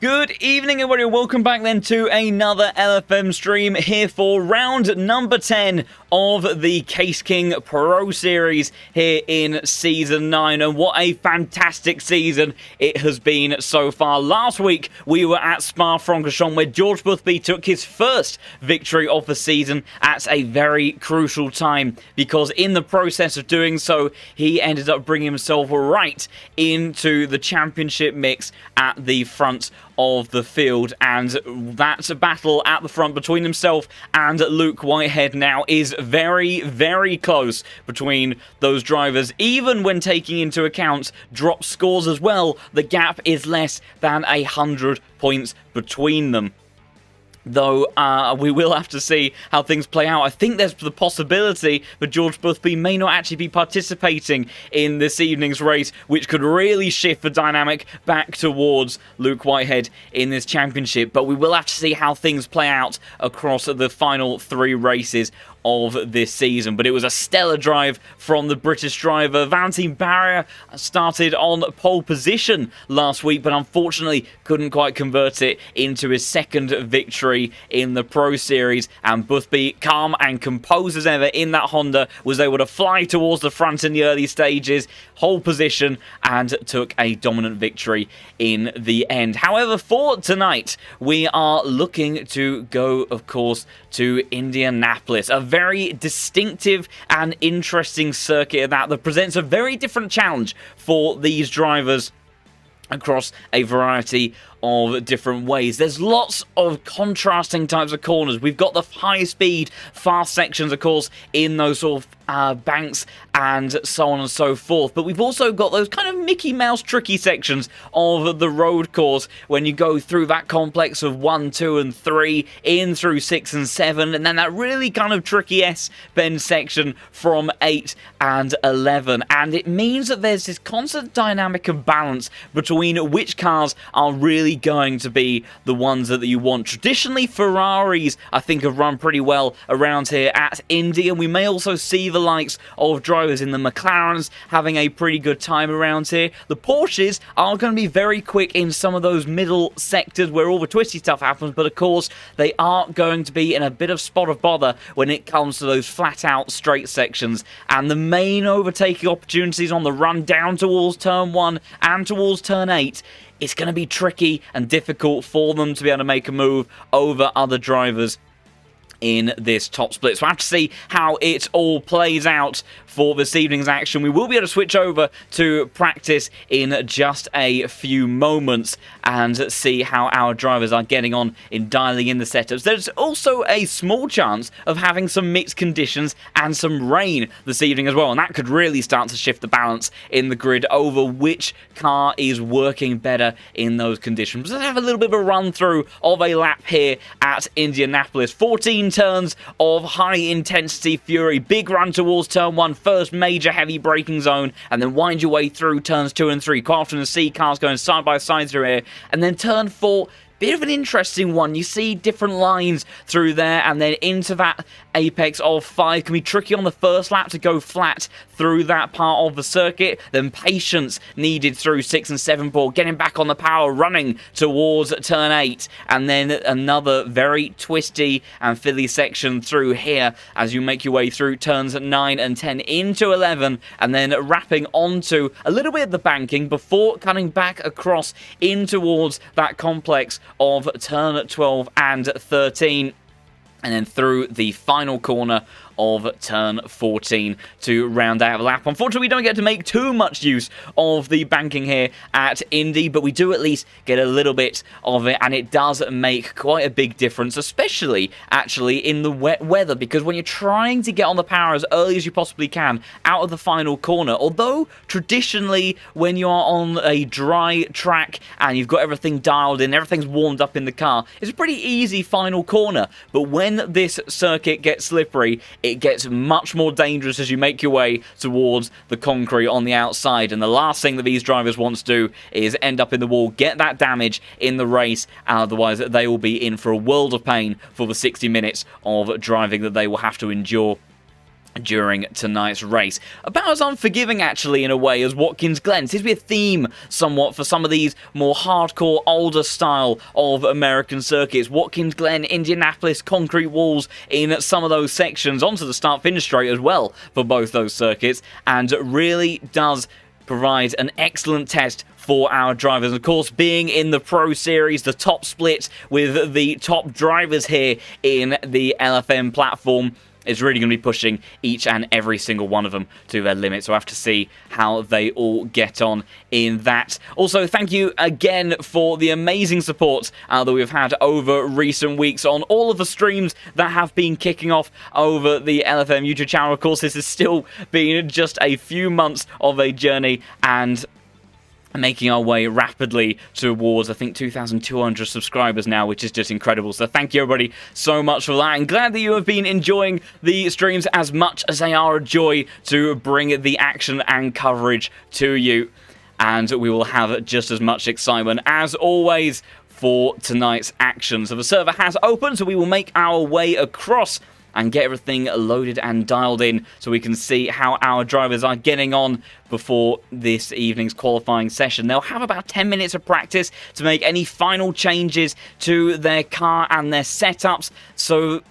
Good evening, everybody, and welcome back then to another LFM stream here for round number 10 of the Case King Pro Series here in Season 9. And what a fantastic season it has been so far. Last week, we were at Spa-Francorchamps, where George Boothby took his first victory of the season at a very crucial time, because in the process of doing so, he ended up bringing himself right into the championship mix at the front of the field, and that battle at the front between himself and Luke Whitehead now is very, very close between those drivers. Even when taking into account drop scores as well, the gap is less than 100 points between them. Though we will have to see how things play out. I think there's the possibility that George Boothby may not actually be participating in this evening's race, which could really shift the dynamic back towards Luke Whitehead in this championship. But we will have to see how things play out across the final 3 races of this season. But it was a stellar drive from the British driver. Valentin Barrier started on pole position last week, but unfortunately couldn't quite convert it into his second victory in the Pro Series. And Boothby, calm and composed as ever in that Honda, was able to fly towards the front in the early stages, hold position, and took a dominant victory in the end. However, for tonight, we are looking to go, of course, to Indianapolis, a very distinctive and interesting circuit that presents a very different challenge for these drivers across a variety of different ways. There's lots of contrasting types of corners. We've got the high speed, fast sections, of course, in those sort of banks and so on and so forth. But we've also got those kind of Mickey Mouse tricky sections of the road course when you go through that complex of 1, 2, and 3, in through 6 and 7, and then that really kind of tricky S-bend section from 8 and 11. And it means that there's this constant dynamic of balance between which cars are really going to be the ones that you want. Traditionally, Ferraris, I think, have run pretty well around here at Indy, and we may also see the likes of drivers in the McLarens having a pretty good time around here. The Porsches are going to be very quick in some of those middle sectors where all the twisty stuff happens, but of course, they are going to be in a bit of spot of bother when it comes to those flat-out straight sections. And the main overtaking opportunities on the run down towards Turn 1 and towards Turn 8, it's going to be tricky and difficult for them to be able to make a move over other drivers in this top split. So I have to see how it all plays out for this evening's action. We will be able to switch over to practice in just a few moments and see how our drivers are getting on in dialing in the setups. There's also a small chance of having some mixed conditions and some rain this evening as well, and that could really start to shift the balance in the grid over which car is working better in those conditions. Let's have a little bit of a run through of a lap here at Indianapolis. 14 turns of high intensity fury, big run towards Turn 1, first major heavy braking zone, and then wind your way through turns 2 and 3. Quite often to see cars going side by side through here, and then Turn 4, bit of an interesting one. You see different lines through there, and then into that apex of 5 can be tricky on the first lap to go flat through that part of the circuit. Then patience needed through 6 and 7 ball, getting back on the power, running towards Turn 8, and then another very twisty and fiddly section through here as you make your way through turns 9 and 10 into 11, and then wrapping onto a little bit of the banking before cutting back across in towards that complex of Turn 12 and 13, and then through the final corner of Turn 14 to round out the lap. Unfortunately, we don't get to make too much use of the banking here at Indy, but we do at least get a little bit of it, and it does make quite a big difference, especially actually in the wet weather, because when you're trying to get on the power as early as you possibly can out of the final corner, although traditionally when you are on a dry track and you've got everything dialed in, everything's warmed up in the car, it's a pretty easy final corner. But when this circuit gets slippery, it gets much more dangerous as you make your way towards the concrete on the outside. And the last thing that these drivers want to do is end up in the wall, get that damage in the race. Otherwise, they will be in for a world of pain for the 60 minutes of driving that they will have to endure during tonight's race. About as unforgiving, actually, in a way, as Watkins Glen. Seems to be a theme, somewhat, for some of these more hardcore, older style of American circuits. Watkins Glen, Indianapolis, concrete walls in some of those sections, onto the start-finish straight as well for both those circuits, and really does provide an excellent test for our drivers. Of course, being in the Pro Series, the top split with the top drivers here in the LFM platform, is really going to be pushing each and every single one of them to their limit. So I have to see how they all get on in that. Also, thank you again for the amazing support that we've had over recent weeks on all of the streams that have been kicking off over the LFM YouTube channel. Of course, this has still been just a few months of a journey, and making our way rapidly towards, I think, 2,200 subscribers now, which is just incredible. So thank you, everybody, so much for that. And glad that you have been enjoying the streams as much as they are a joy to bring the action and coverage to you. And we will have just as much excitement, as always, for tonight's action. So the server has opened, so we will make our way across and get everything loaded and dialed in so we can see how our drivers are getting on before this evening's qualifying session. They'll have about 10 minutes of practice to make any final changes to their car and their setups, so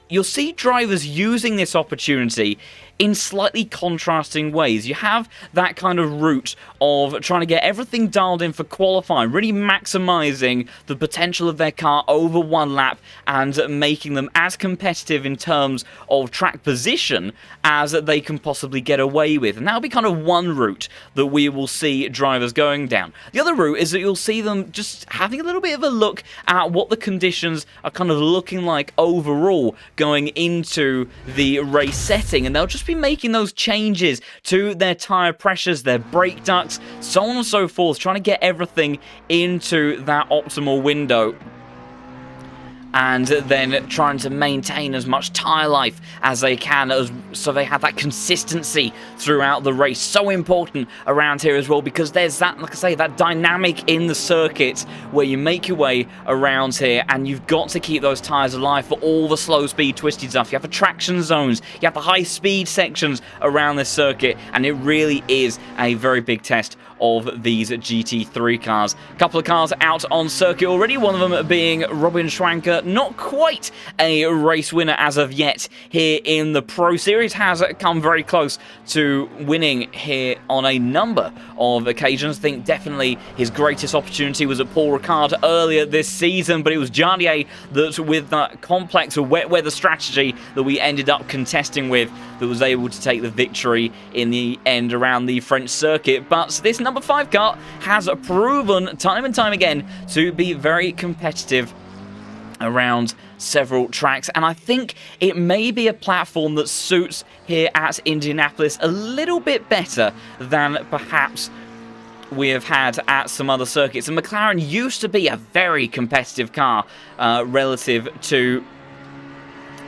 you'll see drivers using this opportunity in slightly contrasting ways. You have that kind of route of trying to get everything dialed in for qualifying, really maximising the potential of their car over one lap and making them as competitive in terms of track position as they can possibly get away with. And that'll be kind of one route that we will see drivers going down. The other route is that you'll see them just having a little bit of a look at what the conditions are kind of looking like overall going into the race setting, and they'll just be making those changes to their tyre pressures, their brake ducts, so on and so forth, trying to get everything into that optimal window, and then trying to maintain as much tyre life as they can, so they have that consistency throughout the race. So important around here as well, because there's that, like I say, that dynamic in the circuit where you make your way around here, and you've got to keep those tyres alive for all the slow speed twisty stuff. You have the traction zones, you have the high speed sections around this circuit, and it really is a very big test of these GT3 cars. A couple of cars out on circuit already, one of them being Robin Schwanker. Not quite a race winner as of yet here in the Pro Series, has come very close to winning here on a number of occasions. I think definitely his greatest opportunity was at Paul Ricard earlier this season, but it was Jardier that, with that complex wet weather strategy that we ended up contesting with, that was able to take the victory in the end around the French circuit. But this number 5 car has proven time and time again to be very competitive around several tracks, and I think it may be a platform that suits here at Indianapolis a little bit better than perhaps we have had at some other circuits. And McLaren used to be a very competitive car relative to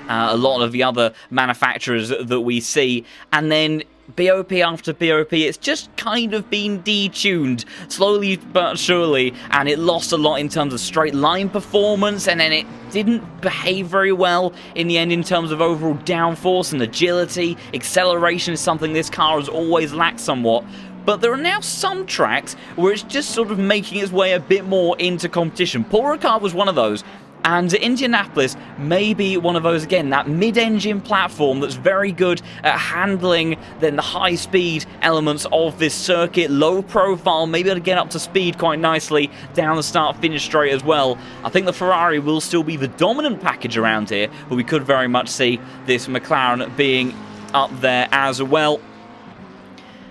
a lot of the other manufacturers that we see, and then BOP after BOP, it's just kind of been detuned slowly but surely, and it lost a lot in terms of straight line performance, and then it didn't behave very well in the end in terms of overall downforce and agility. Acceleration is something this car has always lacked somewhat. But there are now some tracks where it's just sort of making its way a bit more into competition. Paul Ricard was one of those. And Indianapolis may be one of those again, that mid-engine platform that's very good at handling then the high-speed elements of this circuit, low profile, maybe able to get up to speed quite nicely down the start-finish straight as well. I think the Ferrari will still be the dominant package around here, but we could very much see this McLaren being up there as well.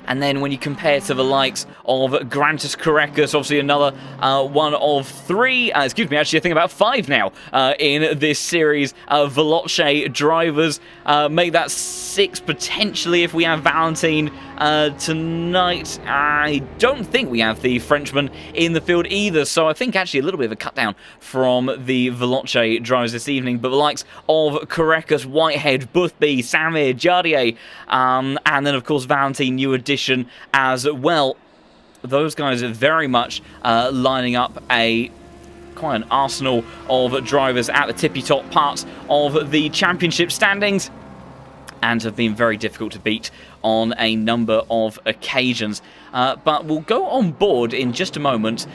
And then when you compare to the likes of Grantis Correcus, obviously another one of 3, excuse me, actually I think about 5 now in this series of Veloce drivers. Make that 6 potentially if we have Valentine tonight. I don't think we have the Frenchman in the field either, so I think actually a little bit of a cut down from the Veloce drivers this evening. But the likes of Correcus, Whitehead, Boothby, Samir, Jardier, and then of course Valentine, new addition as well. Those guys are very much lining up quite an arsenal of drivers at the tippy top parts of the championship standings. and have been very difficult to beat on a number of occasions. But we'll go on board in just a moment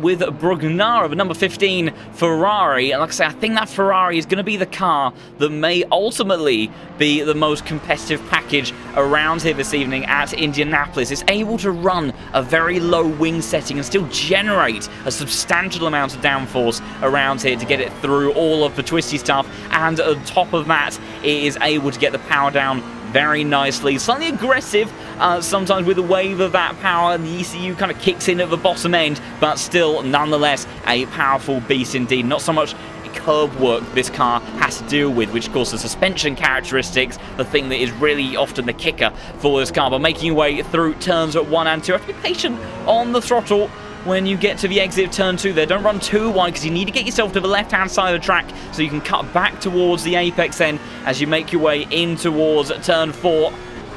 with Brugnara, the number 15 Ferrari. And like I say, I think that Ferrari is going to be the car that may ultimately be the most competitive package around here this evening at Indianapolis. It's able to run a very low wing setting and still generate a substantial amount of downforce around here to get it through all of the twisty stuff. And on top of that, it is able to get the power down very nicely. Slightly aggressive sometimes with the wave of that power, and the ECU kind of kicks in at the bottom end, but still nonetheless a powerful beast indeed. Not so much curb work this car has to deal with, which of course the suspension characteristics, the thing that is really often the kicker for this car. But making your way through turns at 1 and 2, have to be patient on the throttle when you get to the exit of turn 2 there. Don't run too wide, because you need to get yourself to the left hand side of the track so you can cut back towards the apex then as you make your way in towards turn 4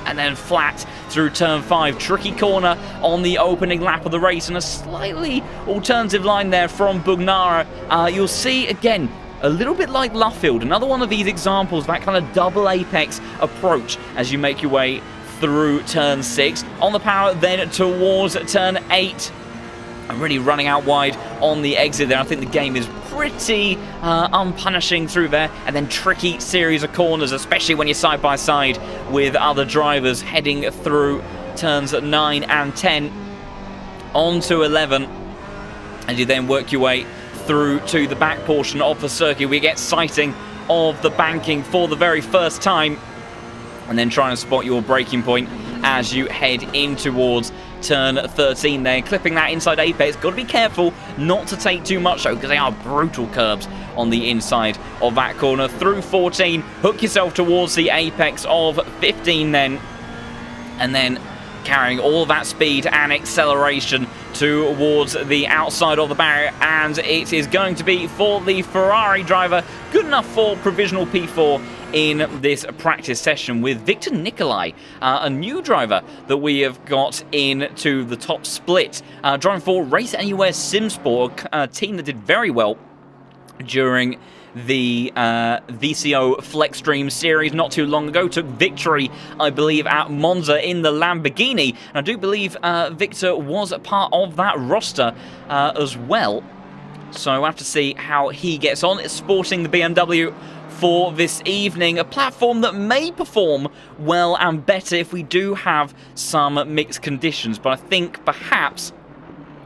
and then flat through turn 5. Tricky corner on the opening lap of the race, and a slightly alternative line there from Brugnara. You'll see again a little bit like Luffield, another one of these examples, that kind of double apex approach as you make your way through turn 6. On the power then towards turn 8. I'm really running out wide on the exit there. I think the game is pretty unpunishing through there, and then tricky series of corners, especially when you're side by side with other drivers heading through turns 9 and 10 on to 11, and you then work your way through to the back portion of the circuit. We get sighting of the banking for the very first time, and then trying to spot your braking point as you head in towards turn 13 there, clipping that inside apex. Got to be careful not to take too much though, because they are brutal curbs on the inside of that corner. Through 14, hook yourself towards the apex of 15 then, and then carrying all that speed and acceleration towards the outside of the barrier, and it is going to be for the Ferrari driver. Good enough for provisional P4 in this practice session with Victor Nicolai, a new driver that we have got into the top split, driving for Race Anywhere SimSport, a team that did very well during the VCO Flexstream series not too long ago. Took victory, I believe, at Monza in the Lamborghini, and I do believe Victor was a part of that roster as well. So we'll have to see how he gets on. It's sporting the BMW for this evening, a platform that may perform well and better if we do have some mixed conditions, but I think perhaps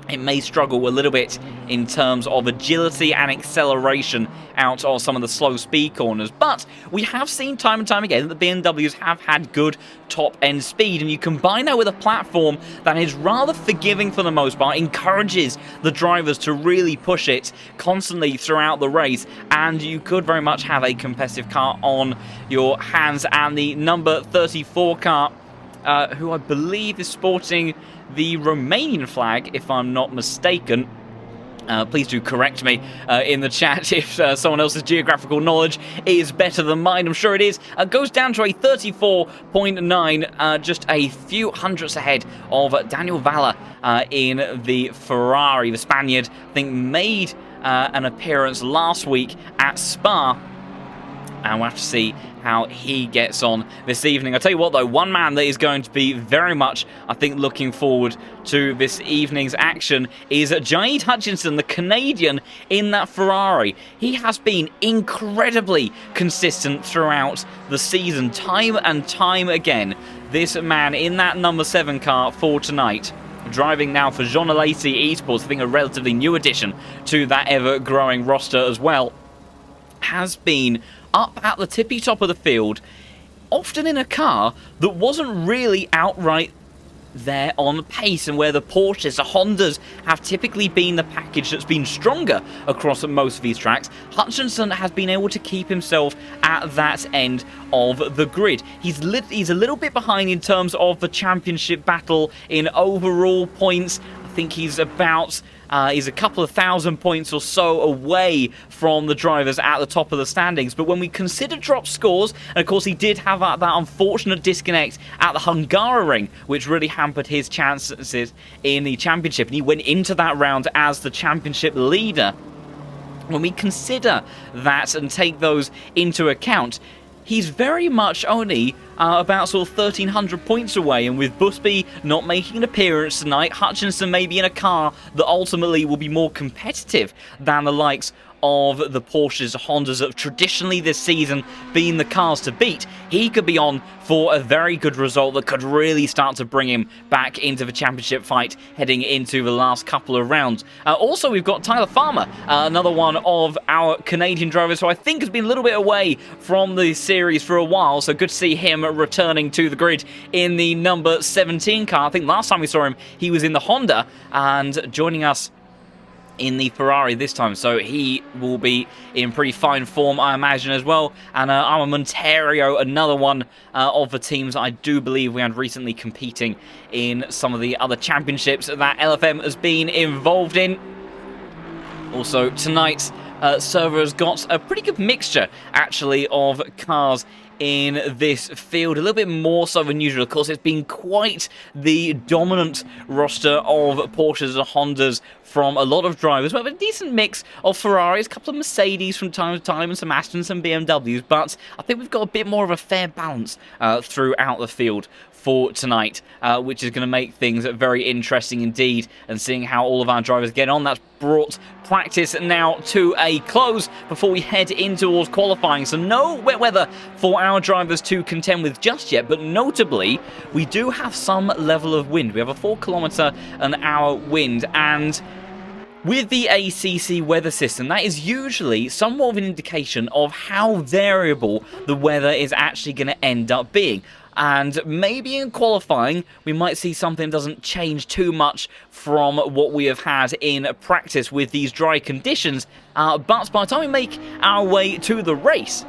it may struggle a little bit in terms of agility and acceleration out of some of the slow speed corners. But we have seen time and time again that the BMWs have had good top-end speed, and you combine that with a platform that is rather forgiving for the most part, encourages the drivers to really push it constantly throughout the race, and you could very much have a competitive car on your hands. And the number 34 car, who I believe is sporting the Romanian flag, if I'm not mistaken. Please do correct me in the chat if someone else's geographical knowledge is better than mine. I'm sure it is. Goes down to a 34.9, just a few hundredths ahead of Daniel Valla in the Ferrari. The Spaniard, I think, made an appearance last week at Spa, and we'll have to see how he gets on this evening. I'll tell you what though, one man that is going to be very much, I think, looking forward to this evening's action is Jaid Hutchinson, the Canadian in that Ferrari. He has been incredibly consistent throughout the season, time and time again. This man in that number 7 car for tonight, driving now for Jean Alesi Esports, I think a relatively new addition to that ever-growing roster as well, has been up at the tippy top of the field, often in a car that wasn't really outright there on pace, and where the Porsches, the Hondas have typically been the package that's been stronger across most of these tracks. Hutchinson has been able to keep himself at that end of the grid. He's a little bit behind in terms of the championship battle in overall points. I think he's about he's a couple of thousand points or so away from the drivers at the top of the standings. But when we consider drop scores, and of course he did have that unfortunate disconnect at the Hungaroring, which really hampered his chances in the championship, and he went into that round as the championship leader. When we consider that and take those into account, he's very much only about sort of 1,300 points away, and with Boothby not making an appearance tonight, Hutchinson may be in a car that ultimately will be more competitive than the likes of the Porsches, Hondas that have traditionally this season been the cars to beat. He could be on for a very good result that could really start to bring him back into the championship fight heading into the last couple of rounds. Also, we've got Tyler Farmer, another one of our Canadian drivers who I think has been a little bit away from the series for a while, so good to see him returning to the grid in the number 17 car. I think last time we saw him, he was in the Honda, and joining us in the Ferrari this time, so he will be in pretty fine form, I imagine, as well. And Armamenterio, another one of the teams I do believe we had recently competing in some of the other championships that LFM has been involved in. Also, tonight's server has got a pretty good mixture, actually, of cars in this field, a little bit more so than usual. Of course, it's been quite the dominant roster of Porsches and Hondas from a lot of drivers. We have a decent mix of Ferraris, a couple of Mercedes from time to time, and some Astons and BMWs, but I think we've got a bit more of a fair balance throughout the field for tonight, which is going to make things very interesting indeed, and seeing how all of our drivers get on. That's brought practice now to a close before we head in towards qualifying. So no wet weather for our drivers to contend with just yet, but notably we do have some level of wind. We have a 4-kilometre-an-hour wind, and with the ACC weather system, that is usually somewhat of an indication of how variable the weather is actually going to end up being. And maybe in qualifying, we might see something that doesn't change too much from what we have had in practice with these dry conditions. But by the time we make our way to the race,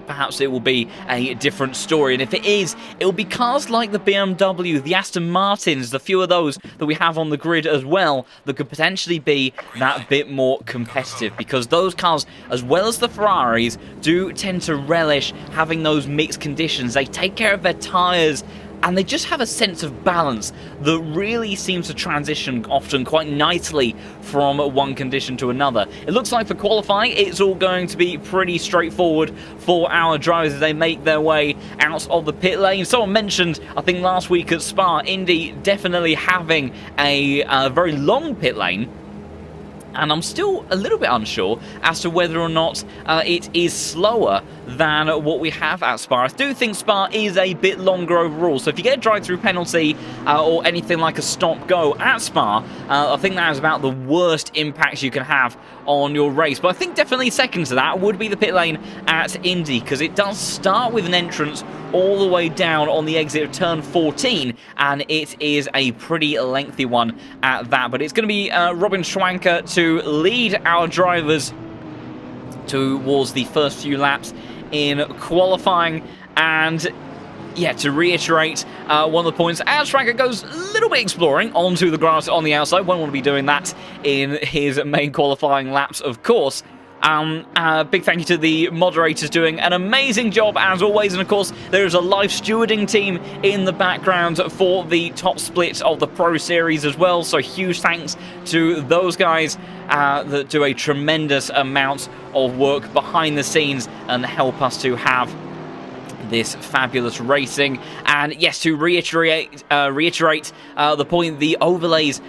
perhaps it will be a different story. And if it is, it will be cars like the BMW, the Aston Martins, the few of those that we have on the grid as well, that could potentially be that bit more competitive, because those cars, as well as the Ferraris, do tend to relish having those mixed conditions. They take care of their tyres, and they just have a sense of balance that really seems to transition often quite nicely from one condition to another. It looks like for qualifying, it's all going to be pretty straightforward for our drivers as they make their way out of the pit lane. Someone mentioned, I think last week at Spa, Indy definitely having a very long pit lane. And I'm still a little bit unsure as to whether or not it is slower than what we have at Spa. I do think Spa is a bit longer overall, so if you get a drive-through penalty or anything like a stop-go at Spa, I think that is about the worst impact you can have on your race. But I think definitely second to that would be the pit lane at Indy, because it does start with an entrance all the way down on the exit of turn 14, and it is a pretty lengthy one at that. But it's going to be Robin Schwanker to lead our drivers towards the first few laps in qualifying. And yeah, to reiterate one of the points, as Schwanker goes a little bit exploring onto the grass on the outside. Won't want to be doing that in his main qualifying laps, of course. Big thank you to the moderators doing an amazing job as always, and of course there is a live stewarding team in the background for the top split of the Pro Series as well, so huge thanks to those guys that do a tremendous amount of work behind the scenes and help us to have this fabulous racing. And yes, to reiterate the point, the overlays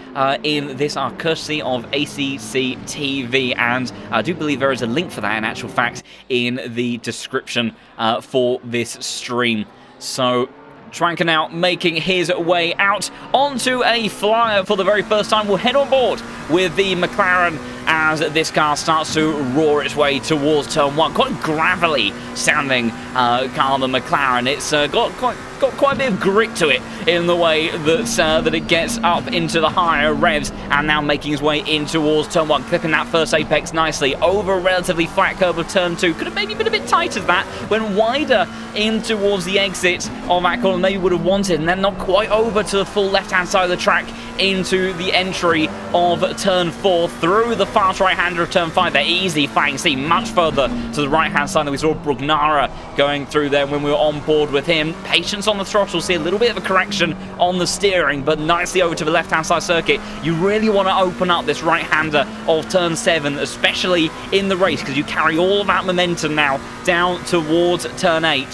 in this are courtesy of ACC TV, and I do believe there is a link for that in actual fact in the description for this stream. So Schwanker now making his way out onto a flyer for the very first time. We'll head on board with the McLaren as this car starts to roar its way towards turn 1. Quite gravelly sounding car, the McLaren. It's got quite a bit of grit to it in the way that it gets up into the higher revs, and now making his way in towards turn 1, clipping that first apex nicely over a relatively flat curve of turn 2. Could have maybe been a bit tight as that, went wider in towards the exit of that corner, maybe would have wanted, and then not quite over to the full left hand side of the track into the entry of turn 4 through the fast right hander of turn 5. They're easy flying, see much further to the right hand side than we saw Brugnara going through there when we were on board with him. Patience on the throttle, see a little bit of a correction on the steering, but nicely over to the left hand side circuit. You really want to open up this right hander of turn 7, especially in the race, because you carry all of that momentum now down towards turn 8.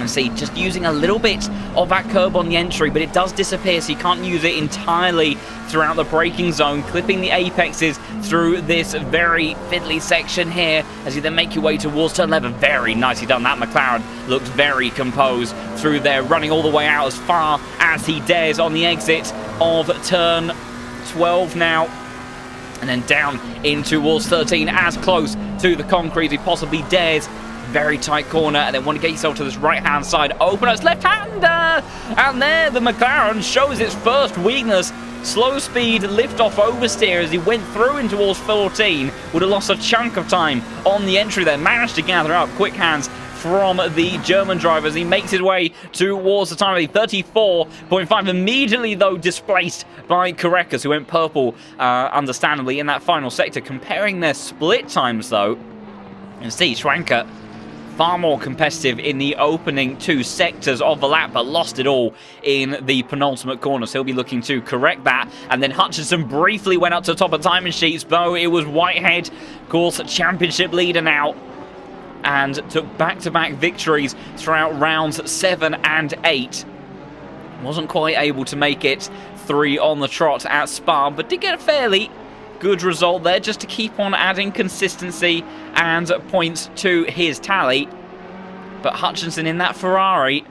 And see, just using a little bit of that curb on the entry, but it does disappear, so you can't use it entirely throughout the braking zone, clipping the apexes through this very fiddly section here as you then make your way towards turn 11. Very nicely done. That McLaren looks very composed through there, running all the way out as far as he dares on the exit of turn 12 now. And then down in towards 13, as close to the concrete as he possibly dares. Very tight corner, and then want to get yourself to this right-hand side. Open as left-hander! And there, the McLaren shows its first weakness. Slow speed lift-off oversteer as he went through in towards 14. Would have lost a chunk of time on the entry there. Managed to gather up quick hands from the German driver as he makes his way towards the time of the 34.5. Immediately, though, displaced by Korekas, who went purple, understandably, in that final sector. Comparing their split times, though, you see Schwanker far more competitive in the opening two sectors of the lap, but lost it all in the penultimate corner, so he'll be looking to correct that. And then Hutchinson briefly went up to the top of timing sheets, though it was Whitehead, of course, championship leader now, and took back-to-back victories throughout rounds 7 and 8. Wasn't quite able to make it 3 on the trot at Spa, but did get a fairly good result there, just to keep on adding consistency and points to his tally. But Hutchinson in that Ferrari,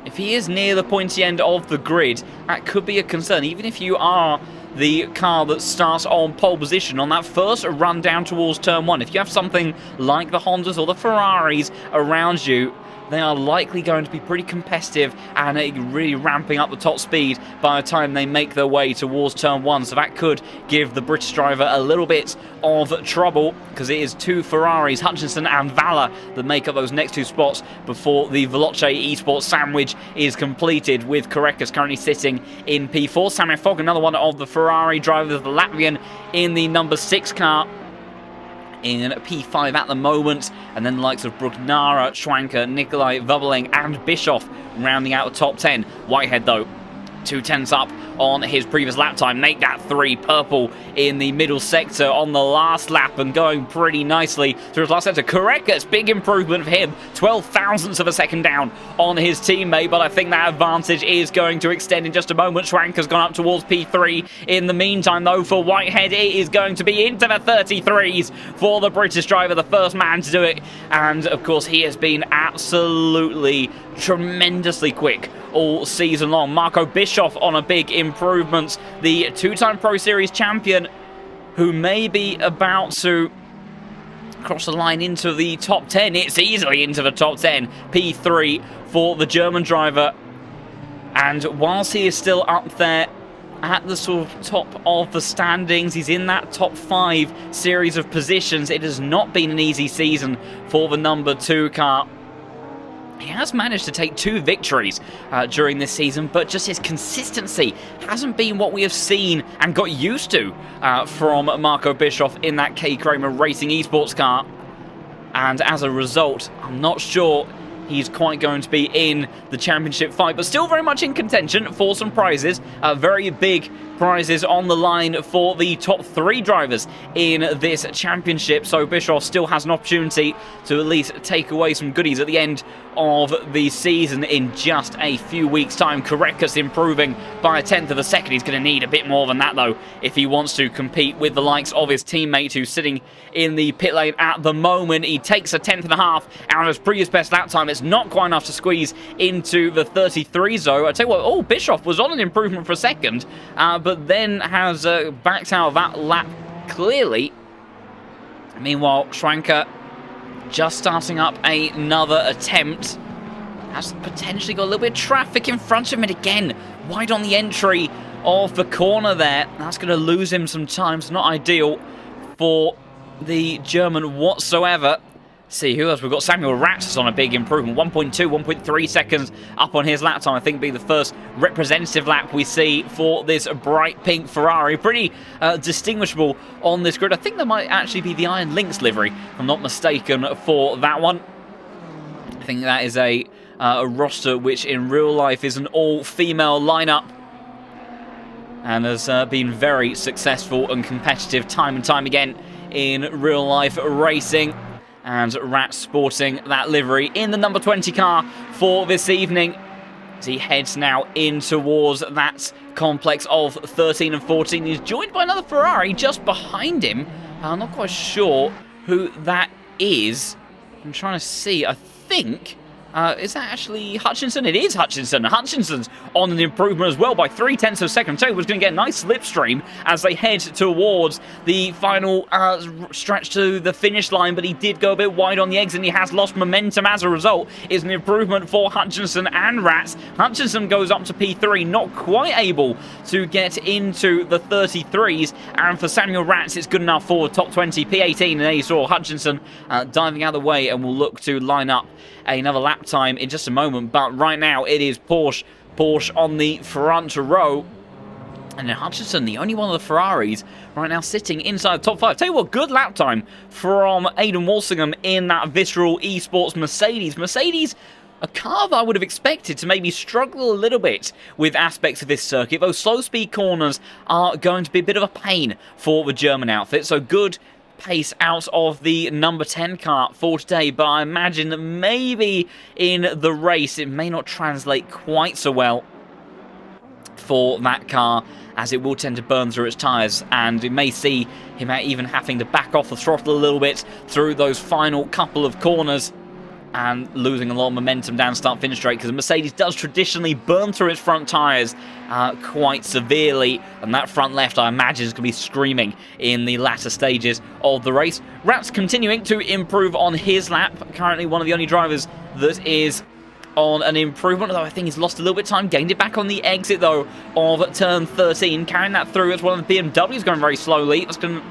if he is near the pointy end of the grid, that could be a concern, even if you are the car that starts on pole position on that first run down towards turn 1. If you have something like the Hondas or the Ferraris around you, they are likely going to be pretty competitive and really ramping up the top speed by the time they make their way towards turn 1. So that could give the British driver a little bit of trouble, because it is 2 Ferraris, Hutchinson and Valla, that make up those next 2 spots before the Veloce Esports sandwich is completed, with Korekas currently sitting in P4. Samuel Fogg, another one of the Ferrari drivers, the Latvian, in the number 6 car, in P5 at the moment, and then the likes of Brugnara, Schwanker, Nikolai, Vubeling and Bischoff rounding out the top 10. Whitehead, though, 2 tenths up on his previous lap time. Make that 3 purple in the middle sector on the last lap, and going pretty nicely through his last sector. Korekas, big improvement for him, 12 thousandths of a second down on his teammate, but I think that advantage is going to extend in just a moment. Schwanker's gone up towards P3. In the meantime, though, for Whitehead, it is going to be into the 33s for the British driver, the first man to do it, and of course he has been absolutely tremendously quick all season long. Marco Bischoff on a big improvement, the 2-time Pro Series champion, who may be about to cross the line into the top 10. It's easily into the top 10. P3 for the German driver, and whilst he is still up there at the sort of top of the standings, he's in that top 5 series of positions. It has not been an easy season for the number 2 car. He has managed to take 2 victories during this season, but just his consistency hasn't been what we have seen and got used to from Marco Bischoff in that K. Kramer Racing Esports car. And as a result, I'm not sure he's quite going to be in the championship fight, but still very much in contention for some prizes. Very big prizes on the line for the top 3 drivers in this championship, so Bischoff still has an opportunity to at least take away some goodies at the end of the season in just a few weeks' time. Korekas improving by a tenth of a second. He's going to need a bit more than that, though, if he wants to compete with the likes of his teammate who's sitting in the pit lane at the moment. He takes a tenth and a half out of his previous best lap time. It's not quite enough to squeeze into the 33s, though. I tell you what, Bischoff was on an improvement for a second, but then has backed out of that lap clearly. Meanwhile, Schwanker just starting up another attempt. Has potentially got a little bit of traffic in front of him, and again, wide on the entry of the corner there. That's going to lose him some time. It's not ideal for the German whatsoever. See who else we've got. Samuel Ratz on a big improvement, 1.3 seconds up on his lap time. I think be the first representative lap we see for this bright pink Ferrari. Pretty distinguishable on this grid. I think that might actually be the Iron Lynx livery, if I'm not mistaken, for that one. I think that is a roster which in real life is an all-female lineup and has been very successful and competitive time and time again in real life racing. And Rat sporting that livery in the number 20 car for this evening, as he heads now in towards that complex of 13 and 14. He's joined by another Ferrari just behind him. I'm not quite sure who that is. I'm trying to see. I think... is that actually Hutchinson? It is Hutchinson. Hutchinson's on an improvement as well by 0.3 of a second. I tell you, was going to get a nice slipstream as they head towards the final stretch to the finish line, but he did go a bit wide on the exit and he has lost momentum as a result. It's an improvement for Hutchinson and Rats. Hutchinson goes up to P3, not quite able to get into the 33s, and for Samuel Rats, it's good enough for top 20, P18, and there you saw Hutchinson diving out of the way and will look to line up another lap time in just a moment, but right now it is Porsche on the front row, and then Hutchinson, the only one of the Ferraris right now sitting inside the top 5. Tell you what, good lap time from Aiden Walsingham in that Visceral Esports Mercedes, a car that I would have expected to maybe struggle a little bit with aspects of this circuit. Those slow speed corners are going to be a bit of a pain for the German outfit, so good pace out of the number 10 car for today, but I imagine that maybe in the race it may not translate quite so well for that car, as it will tend to burn through its tyres, and we may see him even having to back off the throttle a little bit through those final couple of corners and losing a lot of momentum down start-finish straight, because Mercedes does traditionally burn through its front tyres quite severely, and that front left, I imagine, is going to be screaming in the latter stages of the race. Rat's continuing to improve on his lap, currently one of the only drivers that is on an improvement, although I think he's lost a little bit of time, gained it back on the exit, though, of turn 13, carrying that through as one of the BMWs going very slowly. That's going to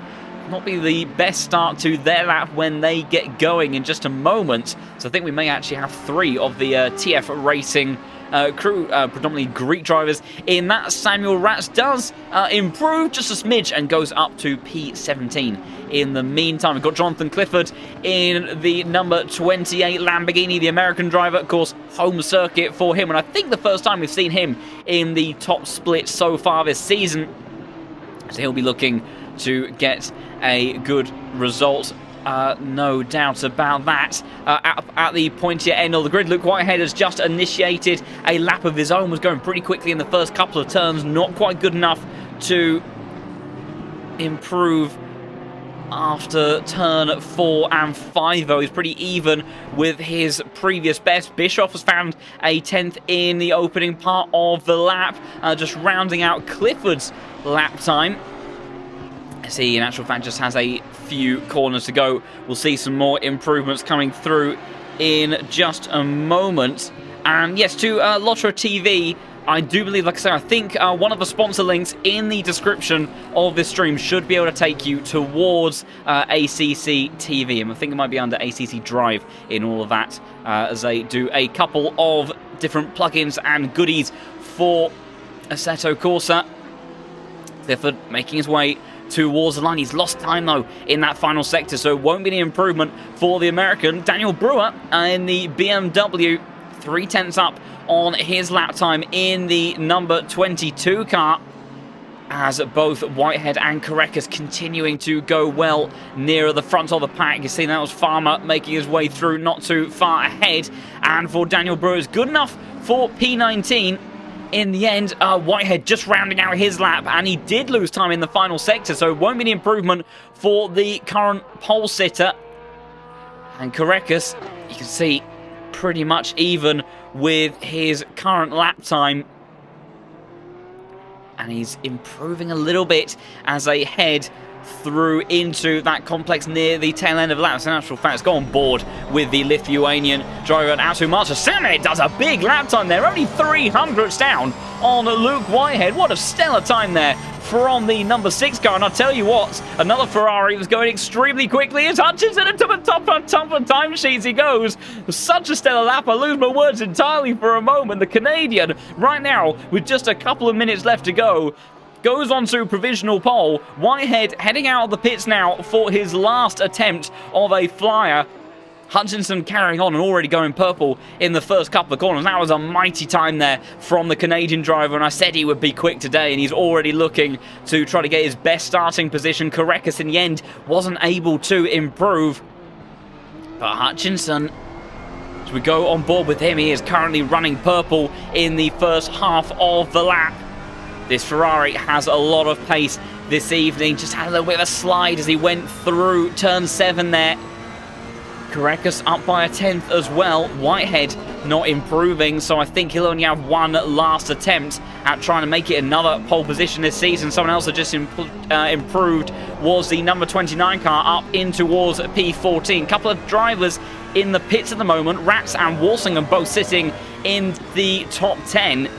not be the best start to their lap when they get going in just a moment. So I think we may actually have 3 of the TF Racing crew, predominantly Greek drivers, in that. Samuel Rats does improve just a smidge and goes up to P17. In the meantime, we've got Jonathan Clifford in the number 28 Lamborghini, the American driver, of course, home circuit for him, and I think the first time we've seen him in the top split so far this season. So he'll be looking to get a good result, no doubt about that. At the pointier end of the grid, Luke Whitehead has just initiated a lap of his own, was going pretty quickly in the first couple of turns, not quite good enough to improve after turn 4 and 5, though. He's pretty even with his previous best. Bischoff has found a 10th in the opening part of the lap, just rounding out Clifford's lap time. He, in actual fact, just has a few corners to go. We'll see some more improvements coming through in just a moment. And yes, to Lotra TV, I do believe, like I say, I think one of the sponsor links in the description of this stream should be able to take you towards ACC TV. And I think it might be under ACC Drive in all of that, as they do a couple of different plugins and goodies for Assetto Corsa. Clifford making his way towards the line. He's lost time, though, in that final sector, so it won't be any improvement for the American. Daniel Brewer in the BMW, 0.3 up on his lap time in the number 22 car, as both Whitehead and Korekis continuing to go well nearer the front of the pack. You see that was Farmer making his way through not too far ahead, and for Daniel Brewer, it's good enough for P19. In the end, Whitehead just rounding out his lap, and he did lose time in the final sector, so it won't be an improvement for the current pole sitter. And Korekis, you can see, pretty much even with his current lap time. And he's improving a little bit as they head through into that complex near the tail end of laps. In actual fact, it's gone on board with the Lithuanian driver at Auto Marcha. Samet does a big lap time there, only 300ths down on Luke Whitehead. What a stellar time there from the number 6 car. And I'll tell you what, another Ferrari was going extremely quickly. It's Hutchinson into the top of timesheets he goes. Such a stellar lap, I lose my words entirely for a moment. The Canadian, right now, with just a couple of minutes left to go, goes on to provisional pole. Whitehead heading out of the pits now for his last attempt of a flyer. Hutchinson carrying on and already going purple in the first couple of corners. That was a mighty time there from the Canadian driver, and I said he would be quick today, and he's already looking to try to get his best starting position. Korekis in the end wasn't able to improve. But Hutchinson, as we go on board with him, he is currently running purple in the first half of the lap. This Ferrari has a lot of pace this evening. Just had a little bit of a slide as he went through turn 7 there. Karekas up by a 10th as well. Whitehead not improving, so I think he'll only have one last attempt at trying to make it another pole position this season. Someone else that just improved was the number 29 car up in towards P14. Couple of drivers in the pits at the moment. Rats and Walsingham both sitting in the top 10.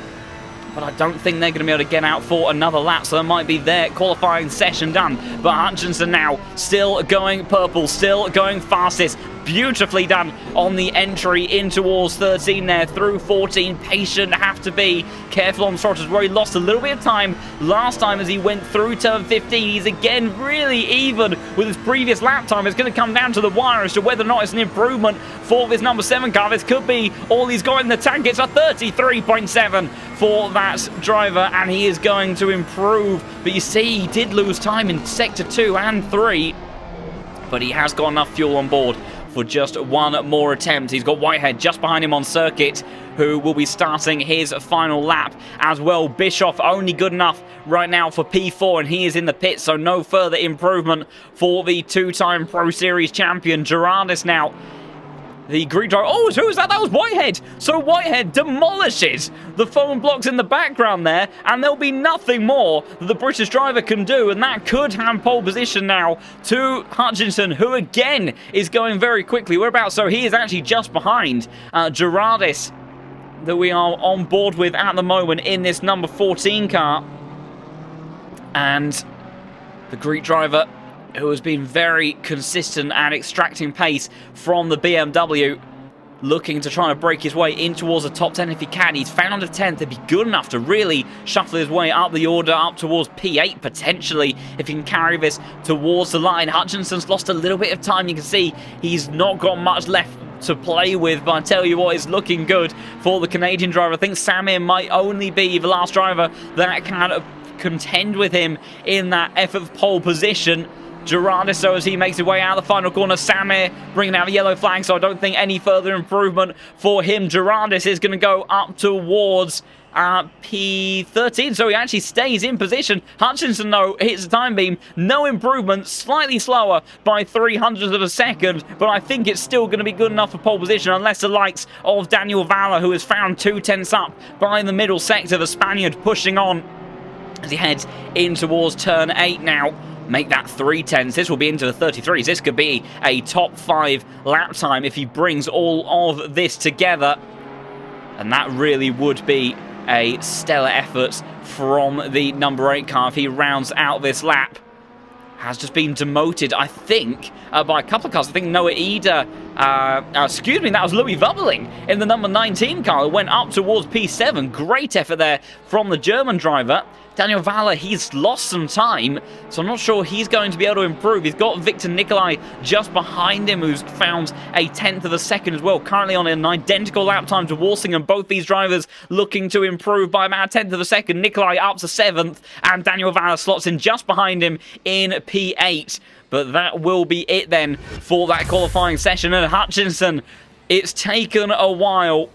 But I don't think they're going to be able to get out for another lap, so that might be their qualifying session done. But Hutchinson now still going purple, still going fastest. Beautifully done on the entry in towards 13 there, through 14. Patient have to be. Careful on throttles where he lost a little bit of time last time as he went through turn 15. He's again really even with his previous lap time. It's going to come down to the wire as to whether or not it's an improvement for this number 7 car. This could be all he's got in the tank. It's a 33.7 for that driver, and he is going to improve. But you see, he did lose time in sector 2 and 3, but he has got enough fuel on board for just one more attempt. He's got Whitehead just behind him on circuit, who will be starting his final lap as well. Bischoff only good enough right now for P4, and he is in the pit, so no further improvement for the two-time Pro Series champion. Gerardis now, the Greek driver. Oh, who was that? That was Whitehead. So Whitehead demolishes the foam blocks in the background there, and there'll be nothing more that the British driver can do, and that could hand pole position now to Hutchinson, who again is going very quickly. We're about, so he is actually just behind Gerardis, that we are on board with at the moment in this number 14 car. And the Greek driver, who has been very consistent at extracting pace from the BMW, looking to try to break his way in towards the top 10 if he can. He's found a 10th. It'd be good enough to really shuffle his way up the order, up towards P8 potentially, if he can carry this towards the line. Hutchinson's lost a little bit of time. You can see he's not got much left to play with, but I tell you what, it's looking good for the Canadian driver. I think Samir might only be the last driver that can contend with him in that effort of pole position. Gerardis, so as he makes his way out of the final corner, Samir bringing out the yellow flag, so I don't think any further improvement for him. Gerardis is going to go up towards P13, so he actually stays in position. Hutchinson, though, hits the time beam. No improvement, slightly slower by 0.03 of a second, but I think it's still going to be good enough for pole position, unless the likes of Daniel Valla, who has found 2/10 up by the middle sector, the Spaniard pushing on as he heads in towards turn 8 now. Make that 3/10. This will be into the 33s. This could be a top 5 lap time if he brings all of this together. And that really would be a stellar effort from the number 8 car if he rounds out this lap. Has just been demoted, I think, by a couple of cars. I think Noah Eder, excuse me, that was Louis Vubbling in the number 19 car, who went up towards P7. Great effort there from the German driver. Daniel Valla, he's lost some time, so I'm not sure he's going to be able to improve. He's got Victor Nikolai just behind him, who's found a 10th of a second as well, currently on an identical lap time to Walsingham. Both these drivers looking to improve by about a 10th of a second. Nikolai up to 7th, and Daniel Valla slots in just behind him in P8. But that will be it then for that qualifying session. And Hutchinson, it's taken a while,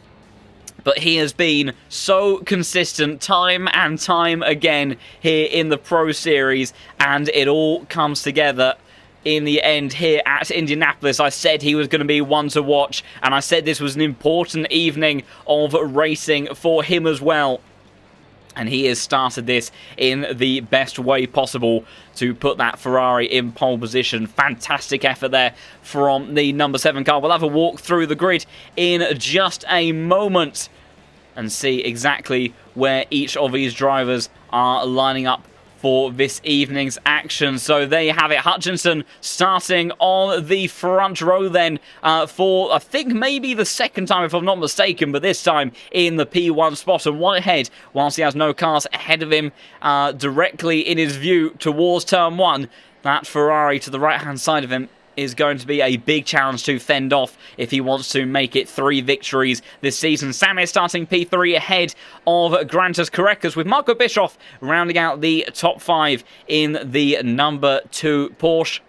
but he has been so consistent time and time again here in the Pro Series, and it all comes together in the end here at Indianapolis. I said he was going to be one to watch, and I said this was an important evening of racing for him as well. And he has started this in the best way possible to put that Ferrari in pole position. Fantastic effort there from the number 7 car. We'll have a walk through the grid in just a moment and see exactly where each of these drivers are lining up for this evening's action. So there you have it. Hutchinson starting on the front row then for, I think, maybe the second time, if I'm not mistaken, but this time in the P1 spot. And Whitehead, whilst he has no cars ahead of him directly in his view towards turn 1, that Ferrari to the right-hand side of him is going to be a big challenge to fend off if he wants to make it 3 victories this season. Samir starting P3 ahead of Grantas Karekas, with Marco Bischoff rounding out the top 5 in the number 2 Porsche.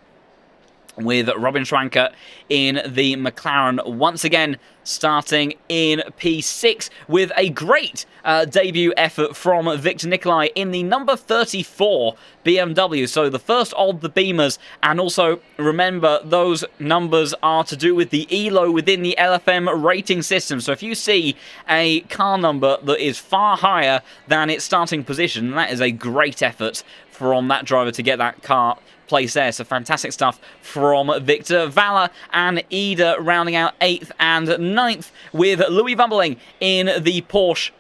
with Robin Schwanker in the McLaren once again, starting in P6 with a great debut effort from Victor Nicolai in the number 34 BMW. So the first of the Beamers, and also remember those numbers are to do with the ELO within the LFM rating system. So if you see a car number that is far higher than its starting position, that is a great effort from that driver to get that car place there. So fantastic stuff from Victor. Vala and Ida rounding out 8th and 9th, with Louis Bumbling in the Porsche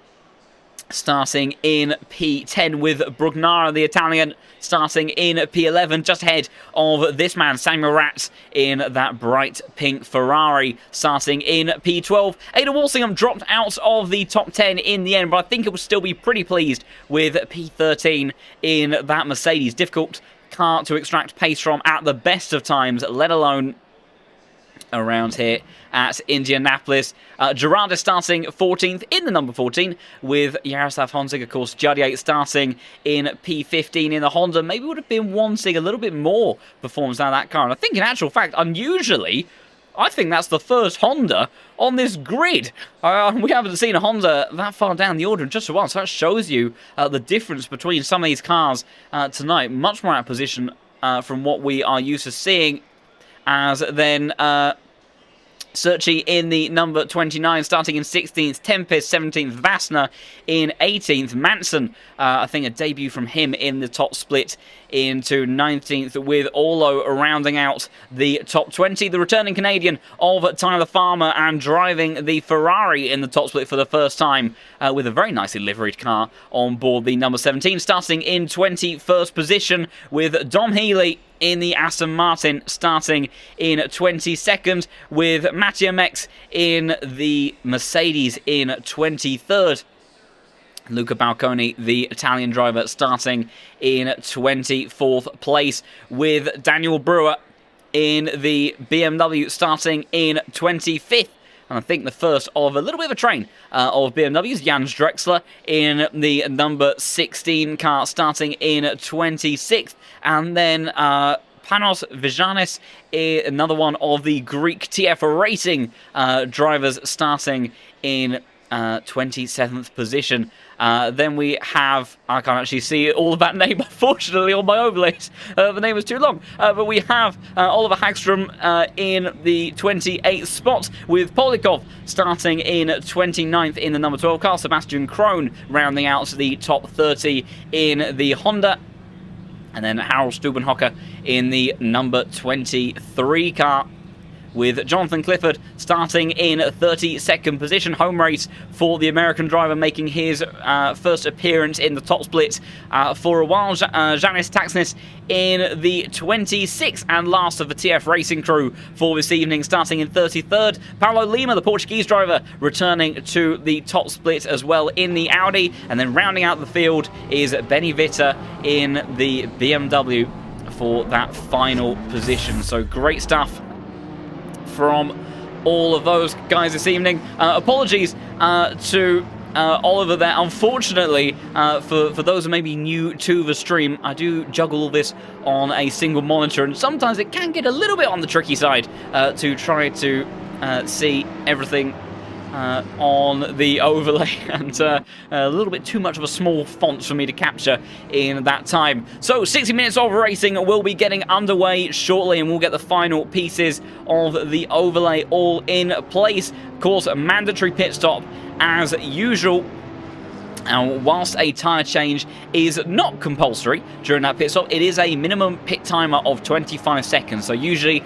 starting in P10, with Brugnara, the Italian, starting in P11, just ahead of this man, Samuel Ratz, in that bright pink Ferrari, starting in P12. Ada Walsingham dropped out of the top 10 in the end, but I think it will still be pretty pleased with P13 in that Mercedes. Difficult car to extract pace from at the best of times, let alone around here at Indianapolis. Gerarda starting 14th in the number 14, with Jaroslav Honzig, of course, Jardier starting in P15 in the Honda. Maybe would have been wanting a little bit more performance out of that car. And I think in actual fact, unusually, I think that's the first Honda on this grid. We haven't seen a Honda that far down the order in just a while, so that shows you the difference between some of these cars tonight. Much more out of position from what we are used to seeing, as then Searchy in the number 29, starting in 16th, Tempest 17th, Vassner in 18th, Manson, I think a debut from him in the top split, into 19th, with Orlo rounding out the top 20. The returning Canadian of Tyler Farmer, and driving the Ferrari in the top split for the first time, with a very nicely liveried car on board the number 17, starting in 21st position, with Dom Healy in the Aston Martin starting in 22nd, with Mattia Mex in the Mercedes in 23rd. Luca Balconi, the Italian driver, starting in 24th place, with Daniel Brewer in the BMW starting in 25th. And I think the first of a little bit of a train of BMWs, Jans Drexler in the number 16 car, starting in 26th. And then Panos Vijanis, another one of the Greek TF Racing drivers, starting in 27th position. Then we have, I can't actually see all of that name, unfortunately, on my overlays. The name is too long. But we have Oliver Hagstrom in the 28th spot, with Polikov starting in 29th in the number 12 car. Sebastian Krohn rounding out the top 30 in the Honda. And then Harold Stubenhocker in the number 23 car, with Jonathan Clifford starting in 32nd position. Home race for the American driver, making his first appearance in the top split for a while. Janis Taxnis in the 26th and last of the TF Racing crew for this evening, starting in 33rd. Paulo Lima, the Portuguese driver, returning to the top split as well in the Audi. And then rounding out the field is Benny Vitter in the BMW for that final position. So great stuff from all of those guys this evening. Apologies to Oliver there. Unfortunately, for those who may be new to the stream, I do juggle all this on a single monitor, and sometimes it can get a little bit on the tricky side to try to see everything on the overlay, and a little bit too much of a small font for me to capture in that time. So 60 minutes of racing will be getting underway shortly, and we'll get the final pieces of the overlay all in place. Of course, a mandatory pit stop as usual. And whilst a tyre change is not compulsory during that pit stop, it is a minimum pit timer of 25 seconds. So usually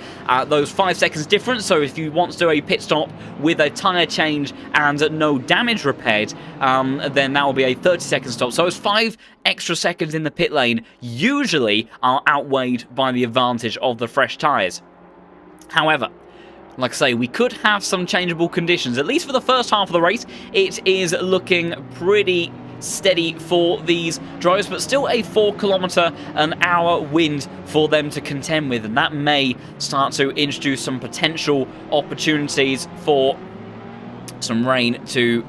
those 5 seconds difference. So if you want to do a pit stop with a tyre change and no damage repaired, then that will be a 30-second stop. So those 5 extra seconds in the pit lane usually are outweighed by the advantage of the fresh tyres. However, like I say, we could have some changeable conditions. At least for the first half of the race, it is looking pretty steady for these drivers, but still a 4km/h wind for them to contend with, and that may start to introduce some potential opportunities for some rain to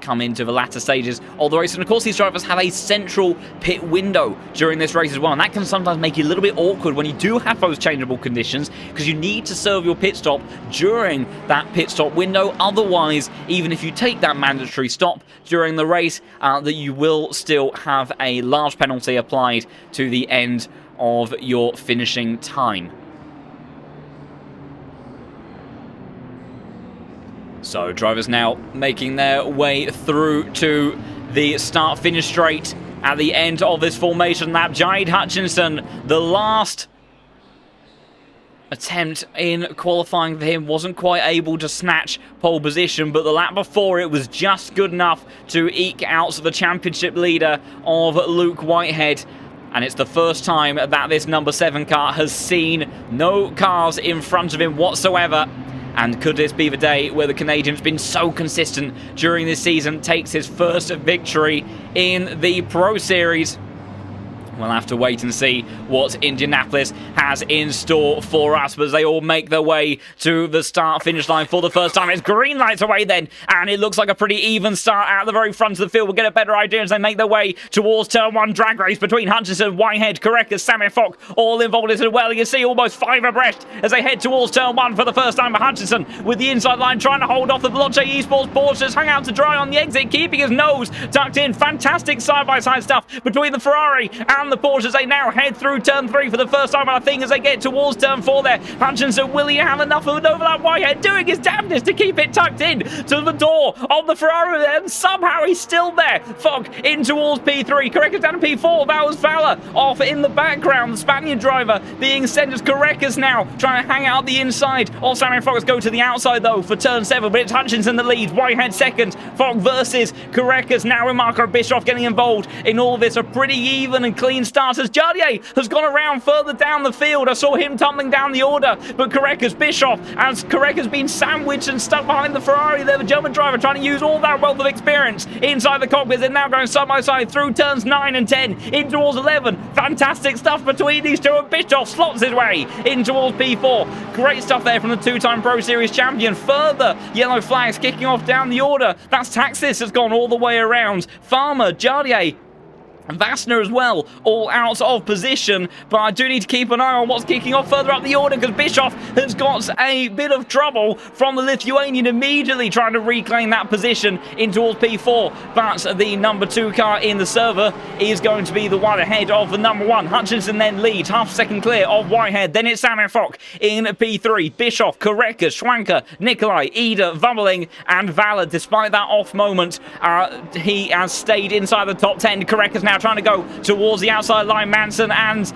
come into the latter stages of the race. And of course, these drivers have a central pit window during this race as well, and that can sometimes make it a little bit awkward when you do have those changeable conditions, because you need to serve your pit stop during that pit stop window. Otherwise, even if you take that mandatory stop during the race, that you will still have a large penalty applied to the end of your finishing time. So drivers now making their way through to the start-finish straight at the end of this formation lap. Jade Hutchinson, the last attempt in qualifying for him, wasn't quite able to snatch pole position, but the lap before it was just good enough to eke out the championship leader of Luke Whitehead. And it's the first time that this number 7 car has seen no cars in front of him whatsoever. And could this be the day where the Canadian's been so consistent during this season takes his first victory in the Pro Series? We'll have to wait and see what Indianapolis has in store for us. But as they all make their way to the start-finish line for the first time, it's green lights away then. And it looks like a pretty even start at the very front of the field. We'll get a better idea as they make their way towards turn 1 drag race between Hutchinson, Whitehead, Korekas, Sammy Fock, all involved in it as well. You can see almost 5 abreast as they head towards turn 1 for the first time. But Hutchinson with the inside line trying to hold off the Veloce Esports Porsches, hung out to dry on the exit, keeping his nose tucked in. Fantastic side-by-side stuff between the Ferrari and the Porsche as they now head through turn 3 for the first time. And I think as they get towards turn 4 there, Hutchinson, will he have enough of it over that Whitehead, doing his damnedest to keep it tucked in to the door of the Ferrari, and somehow he's still there. Fock in towards P3, Korekas down to P4, that was Fowler off in the background, the Spaniard driver being sent as Korekas now trying to hang out the inside of Sammy Fox. Go to the outside though for turn 7, but it's Hutchinson that leads, Whitehead second, Fock versus Korekas now with Marco Bischoff getting involved in all of this. A pretty even and clean start as Jardier has gone around further down the field. I saw him tumbling down the order, but Korekas, Bischoff, as Korekas been sandwiched and stuck behind the Ferrari there, the German driver trying to use all that wealth of experience inside the cockpit. They're now going side by side through turns 9 and 10 in towards 11. Fantastic stuff between these two, and Bischoff slots his way in towards P4. Great stuff there from the 2-time Pro Series champion. Further yellow flags kicking off down the order. That's Taxis has gone all the way around. Farmer, Jardier, Vassner as well, all out of position, but I do need to keep an eye on what's kicking off further up the order, because Bischoff has got a bit of trouble from the Lithuanian, immediately trying to reclaim that position in towards P4, but the number 2 car in the server is going to be the one ahead of the number 1. Hutchinson then leads, half second clear of Whitehead, then it's Sammy Fock in P3, Bischoff, Korekas, Schwanker, Nikolai, Ida, Vumbling and Valor. Despite that off moment, he has stayed inside the top 10. Korekas now trying to go towards the outside line. Manson and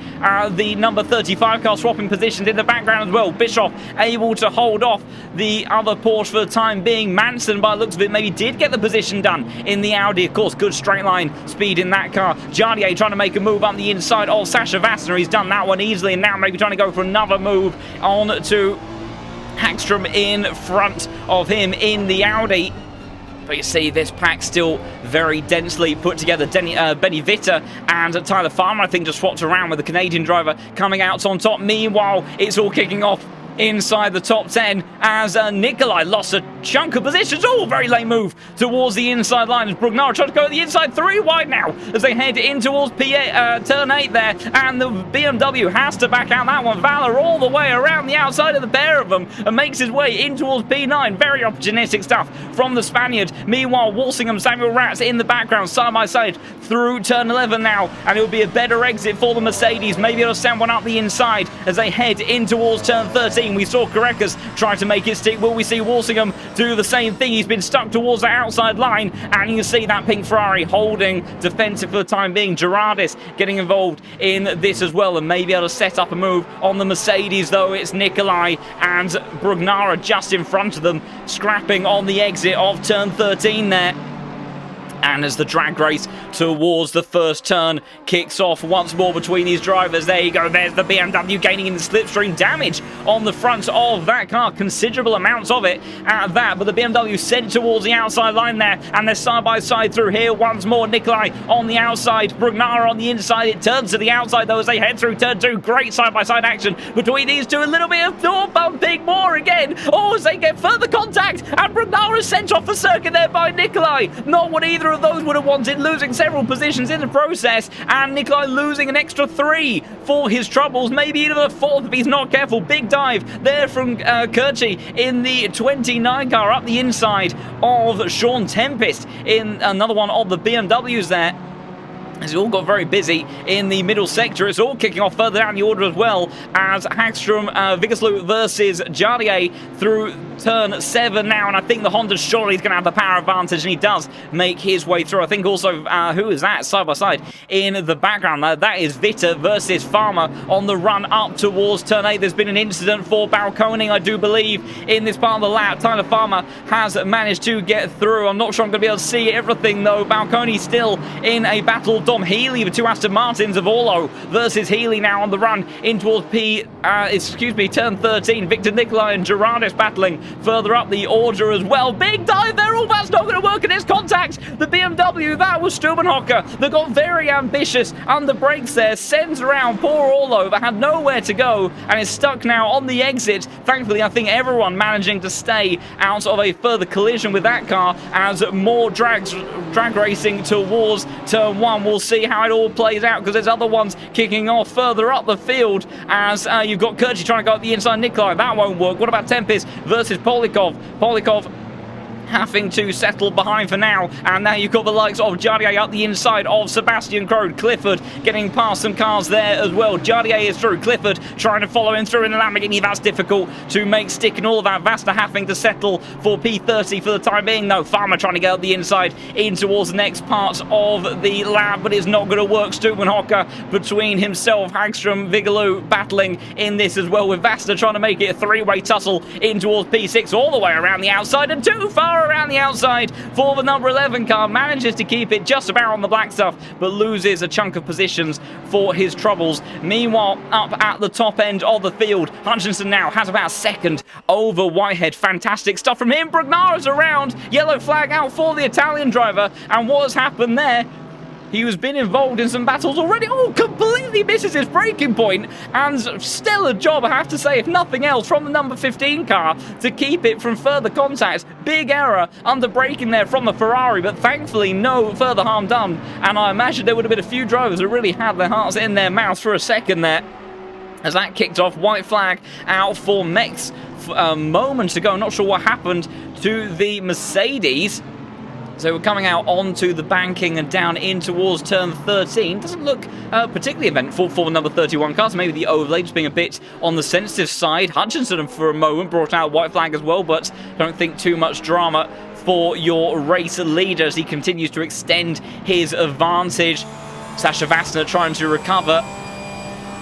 the number 35 car swapping positions in the background as well. Bischoff able to hold off the other Porsche for the time being. Manson, by the looks of it, maybe did get the position done in the Audi. Of course, good straight line speed in that car. Jardier trying to make a move on the inside of Sasha Vassner. He's done that one easily, and now maybe trying to go for another move on to Hagstrom in front of him in the Audi. But you see, this pack still very densely put together. Benny Vitter and Tyler Farmer, I think, just swapped around with the Canadian driver coming out on top. Meanwhile, it's all kicking off inside the top 10 as Nikolai lost a chunk of positions. Oh, very late move towards the inside line as Brugnara trying to go to the inside, 3 wide now as they head in towards turn 8 there, and the BMW has to back out that one. Valor all the way around the outside of the pair of them and makes his way in towards P9. Very opportunistic stuff from the Spaniard. Meanwhile, Walsingham, Samuel Ratz in the background, side by side through turn 11 now, and it will be a better exit for the Mercedes. Maybe it'll send one up the inside as they head in towards turn 13. We saw Korekas try to make it stick. Will we see Walsingham do the same thing? He's been stuck towards the outside line, and you can see that pink Ferrari holding defensive for the time being. Gerardis getting involved in this as well, and maybe able to set up a move on the Mercedes, though. It's Nikolai and Brugnara just in front of them, scrapping on the exit of turn 13 there. And as the drag race towards the first turn kicks off once more between these drivers, there you go, there's the BMW gaining in the slipstream. Damage on the front of that car, considerable amounts of it at that, but the BMW sent towards the outside line there, and they're side by side through here once more. Nikolai on the outside, Brugnara on the inside. It turns to the outside though as they head through turn 2. Great side by side action between these two. A little bit of door bumping more again. Oh, as they get further contact, and Brugnara is sent off the circuit there by Nikolai. Not what either of those would have wanted, losing several positions in the process, and Nikolai losing an extra 3 for his troubles, maybe even a 4th if he's not careful. Big dive there from Kirchi in the 29 car up the inside of Sean Tempest in another one of the BMWs there. It's all got very busy in the middle sector. It's all kicking off further down the order as well as Hagstrom, Viggerslew versus Jardier through turn 7 now, and I think the Honda surely is going to have the power advantage, and he does make his way through. I think also, who is that side by side in the background? That is Vitter versus Farmer on the run up towards turn 8. There's been an incident for Balconing, I do believe, in this part of the lap. Tyler Farmer has managed to get through. I'm not sure I'm going to be able to see everything though. Balconi still in a battle. Dom Healy with 2 Aston Martins of Orlo versus Healy now on the run in towards turn 13. Victor Nicolai and Gerardis battling further up the order as well. Big dive there. Oh, that's not going to work in his contact. The BMW, that was Stubenhocker, that got very ambitious under brakes there, sends around poor Orlo that had nowhere to go and is stuck now on the exit. Thankfully, I think everyone managing to stay out of a further collision with that car as more drag racing towards turn 1. We'll see how it all plays out because there's other ones kicking off further up the field as you've got Kirchi trying to go up the inside. Nikolai, that won't work. What about Tempest versus Polikov? Polikov having to settle behind for now, and now you've got the likes of Jardier up the inside of Sebastian Krog. Clifford getting past some cars there as well. Jardier is through. Clifford trying to follow him through in the Lamborghini. That's difficult to make stick and all of that. Vasta having to settle for P30 for the time being. No, Farmer trying to get up the inside in towards the next part of the lap, but it's not going to work. Stubenhocker between himself, Hagstrom, Viggaloo battling in this as well, with Vasta trying to make it a 3-way tussle in towards P6 all the way around the outside, and too far around the outside for the number 11 car. Manages to keep it just about on the black stuff, but loses a chunk of positions for his troubles. Meanwhile, up at the top end of the field, Hutchinson now has about a second over Whitehead. Fantastic stuff from him. Brugnara's around. Yellow flag out for the Italian driver, and what has happened there? He has been involved in some battles already. Oh, completely misses his braking point. And stellar job, I have to say, if nothing else, from the number 15 car to keep it from further contact. Big error under braking there from the Ferrari, but thankfully no further harm done. And I imagine there would have been a few drivers who really had their hearts in their mouths for a second there. As that kicked off, white flag out for Mex moments ago. Not sure what happened to the Mercedes. So we're coming out onto the banking and down in towards turn 13. Doesn't look particularly eventful for the number 31 car. So maybe the overlay just being a bit on the sensitive side. Hutchinson for a moment brought out white flag as well, but don't think too much drama for your race leader as he continues to extend his advantage. Sasha Vassner trying to recover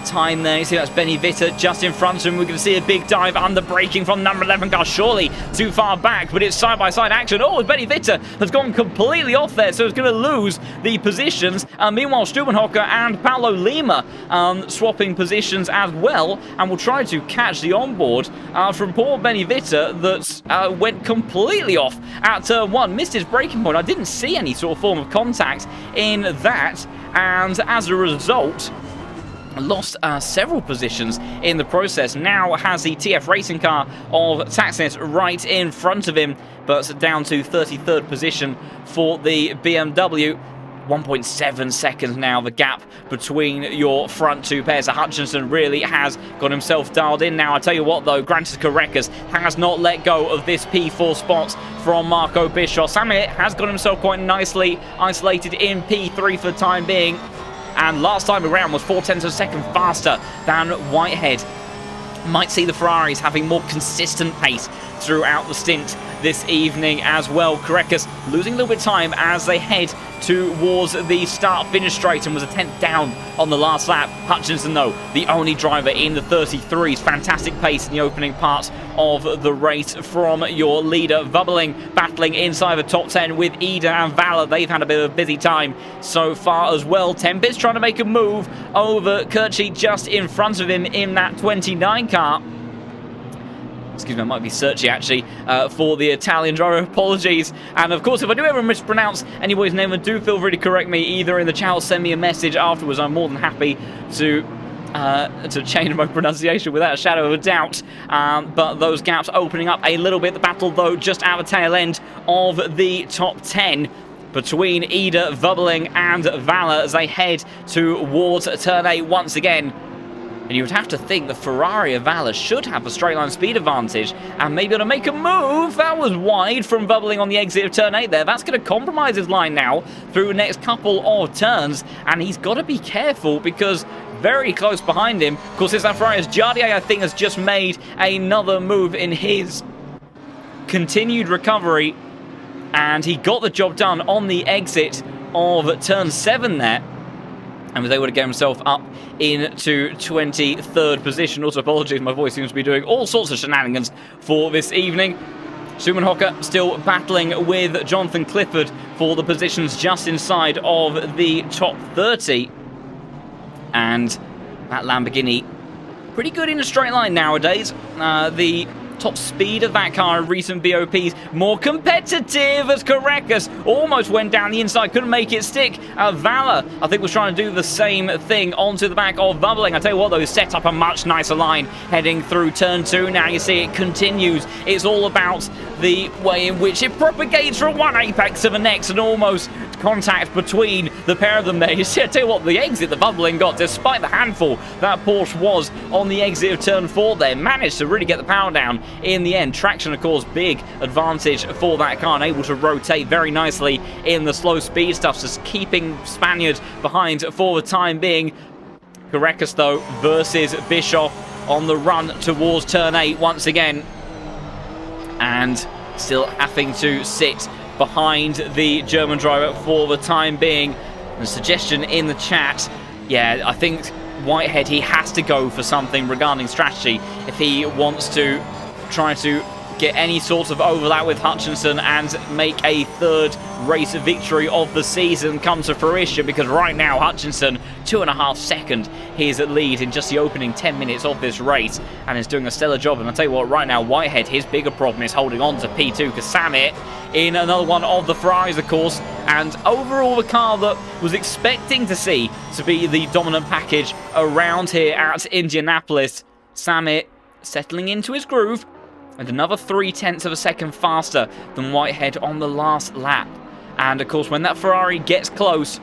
time there. You see that's Benny Vitter just in front of him. We're going to see a big dive under braking from number 11 car, surely too far back, but it's side by side action. Oh, Benny Vitter has gone completely off there, so it's going to lose the positions. Meanwhile, Stubenhocker and Paulo Lima swapping positions as well, and will try to catch the onboard from poor Benny Vitter that went completely off at turn 1, missed his braking point. I didn't see any sort of form of contact in that, and as a result lost several positions in the process. Now has the TF racing car of Taxis right in front of him, but down to 33rd position for the BMW. 1.7 seconds now, the gap between your front two pairs. Hutchinson really has got himself dialed in now. I tell you what though, Grantis Carreras has not let go of this P4 spot from Marco Bischoff. Samet has got himself quite nicely isolated in P3 for the time being, and last time around was 0.4 of a second faster than Whitehead. Might see the Ferraris having more consistent pace throughout the stint this evening as well. Korekis losing a little bit of time as they head towards the start-finish straight and was a 10th down on the last lap. Hutchinson, though, the only driver in the 33s. Fantastic pace in the opening part of the race from your leader. Vubbling, battling inside the top 10 with Ida and Valor. They've had a bit of a busy time so far as well. Tempest trying to make a move over Kirchi just in front of him in that 29 car. Excuse me, I might be searching actually for the Italian driver. Apologies. And of course, if I do ever mispronounce anybody's name, do feel free to correct me either in the chat or send me a message afterwards. I'm more than happy to change my pronunciation without a shadow of a doubt. But those gaps opening up a little bit. The battle, though, just at the tail end of the top 10 between Ida, Vubbling and Valor as they head towards turn 8 once again. And you would have to think the Ferrari of Valor should have a straight line speed advantage and maybe able to make a move. That was wide from Vubbling on the exit of turn 8 there. That's going to compromise his line now through the next couple of turns. And he's got to be careful because very close behind him, of course, it's that Ferrari's Jardier, I think, has just made another move in his continued recovery. And he got the job done on the exit of turn 7 there. And was able to get himself up into 23rd position. Also, apologies, my voice seems to be doing all sorts of shenanigans for this evening. Schumacher still battling with Jonathan Clifford for the positions just inside of the top 30. And that Lamborghini, pretty good in a straight line nowadays. The top speed of that car in recent BOPs, more competitive as Korekis almost went down the inside, couldn't make it stick. Valor, I think, was trying to do the same thing onto the back of Vubbling. I tell you what, though, set up a much nicer line heading through turn 2. Now you see it continues. It's all about the way in which it propagates from one apex to the next and almost contact between the pair of them there. You see, I tell you what, the exit that Vubbling got, despite the handful that Porsche was on the exit of turn 4 there, managed to really get the power down in the end. Traction, of course, big advantage for that car and able to rotate very nicely in the slow speed stuff, just keeping Spaniard behind for the time being. Korekis, though, versus Bischoff on the run towards turn 8 once again. And still having to sit behind the German driver for the time being. The suggestion in the chat, yeah, I think Whitehead, he has to go for something regarding strategy if he wants to try to get any sort of overlap with Hutchinson and make a third race victory of the season come to fruition, because right now Hutchinson 2.5 seconds his lead in just the opening 10 minutes of this race and is doing a stellar job. And I'll tell you what, right now Whitehead, his bigger problem is holding on to P2 because Samit in another one of the Ferraris, of course, and overall the car that was expecting to see to be the dominant package around here at Indianapolis. Samit settling into his groove and another 0.3 of a second faster than Whitehead on the last lap. And of course, when that Ferrari gets close,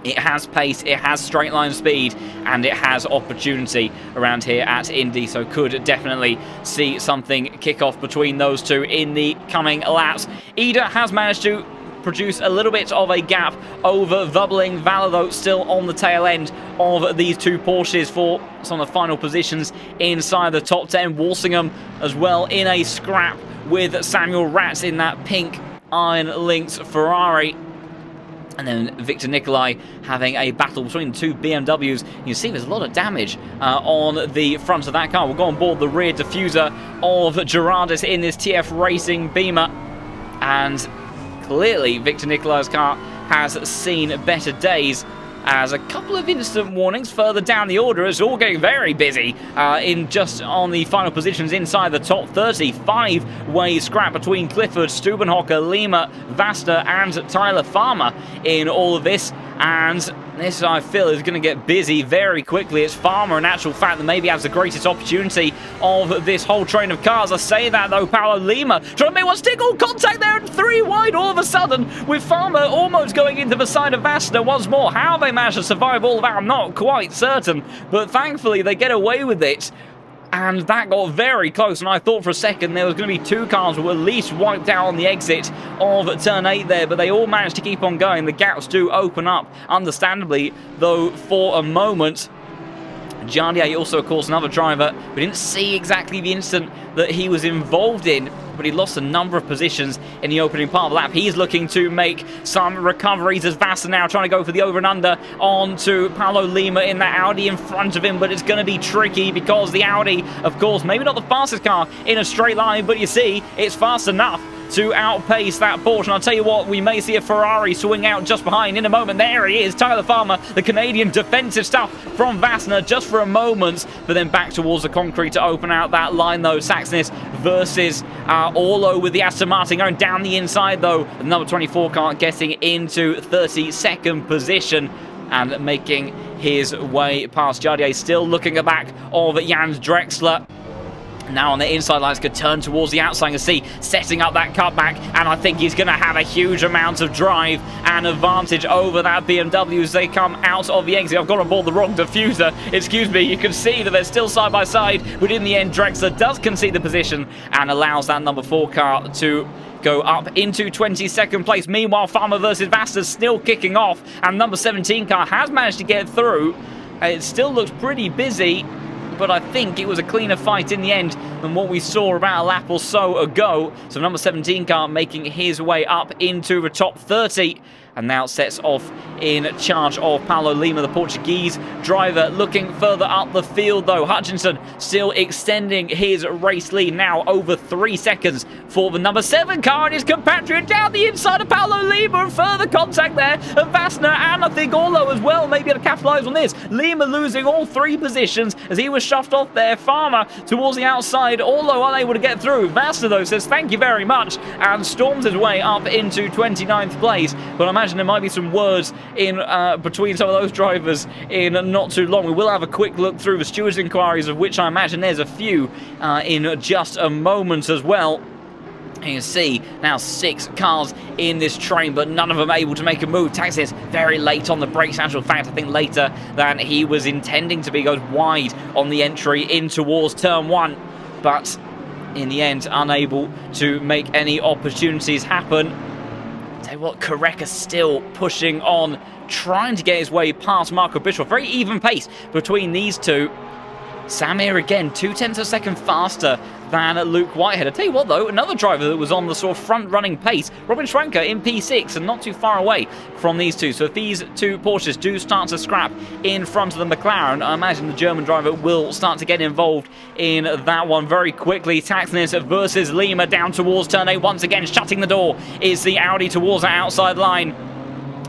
it has pace, it has straight line speed, and it has opportunity around here at Indy. So could definitely see something kick off between those two in the coming laps. Ida has managed to produce a little bit of a gap over Vubbling. Valor, though, still on the tail end of these two Porsches for some of the final positions inside the top 10. Walsingham as well in a scrap with Samuel Ratz in that pink Iron Lynx Ferrari. And then Victor Nicolai having a battle between the two BMWs. You see there's a lot of damage on the front of that car. We'll go on board the rear diffuser of Gerardis in this TF Racing Beamer. And clearly Victor Nicolai's car has seen better days, as a couple of instant warnings further down the order. It's all getting very busy in just on the final positions inside the top 30. 5-way scrap between Clifford, Stubenhocker, Lima, Vasta and Tyler Farmer in all of this. And this, I feel, is going to get busy very quickly. It's Farmer, in actual fact, that maybe has the greatest opportunity of this whole train of cars. I say that, though, Paolo Lima trying to make one stick. All contact there and 3 wide all of a sudden, with Farmer almost going into the side of Vasta once more. How they managed to survive all of that, I'm not quite certain, but thankfully they get away with it. And that got very close, and I thought for a second there was going to be 2 cars that were at least wiped out on the exit of turn 8 there, but they all managed to keep on going. The gaps do open up, understandably, though, for a moment. Jardier also, of course, another driver. We didn't see exactly the instant that he was involved in, but he lost a number of positions in the opening part of the lap. He's looking to make some recoveries as Vassar now trying to go for the over and under onto Paulo Lima in that Audi in front of him, but it's going to be tricky because the Audi, of course, maybe not the fastest car in a straight line, but you see, it's fast enough to outpace that Porsche. And I'll tell you what, we may see a Ferrari swing out just behind in a moment. There he is, Tyler Farmer, the Canadian defensive stuff from Vassner just for a moment, but then back towards the concrete to open out that line though. Saxnis versus Orlo with the Aston Martin going down the inside though. The number 24 car getting into 32nd position and making his way past Jardier, still looking at the back of Jans Drexler. Now on the inside lines, could turn towards the outside and see setting up that cutback, and I think he's going to have a huge amount of drive and advantage over that BMW as they come out of the exit. I've got on board the wrong diffuser, excuse me. You can see that they're still side by side, but in the end Drexler does concede the position and allows that number 4 car to go up into 22nd place. Meanwhile, Farmer versus Vassar still kicking off, and number 17 car has managed to get through. It still looks pretty busy, but I think it was a cleaner fight in the end than what we saw about a lap or so ago. So number 17 car making his way up into the top 30. And now sets off in charge of Paulo Lima, the Portuguese driver, looking further up the field though. Hutchinson still extending his race lead, now over 3 seconds for the number 7 car and his compatriot down the inside of Paulo Lima, and further contact there of Vassner, and I think Orlo as well may be able to capitalise on this. Lima losing all 3 positions as he was shoved off there. Farmer towards the outside, Orlo unable to get through. Vassner though says thank you very much and storms his way up into 29th place. But I imagine there might be some words in between some of those drivers in not too long. We will have a quick look through the stewards' inquiries, of which I imagine there's a few in just a moment as well. You can see now 6 cars in this train, but none of them able to make a move. Taxis very late on the brakes. Actual fact, I think later than he was intending to be, goes wide on the entry in towards turn 1, but in the end unable to make any opportunities happen. Tell you what, Correca still pushing on, trying to get his way past Marco Bischoff. Very even pace between these two. Samir again, 0.2 of a second faster than Luke Whitehead. I tell you what though, another driver that was on the sort of front-running pace, Robin Schwanker in P6, and not too far away from these two. So if these 2 Porsches do start to scrap in front of the McLaren, I imagine the German driver will start to get involved in that one very quickly. Taxnis versus Lima down towards turn 8. Once again, shutting the door is the Audi towards the outside line.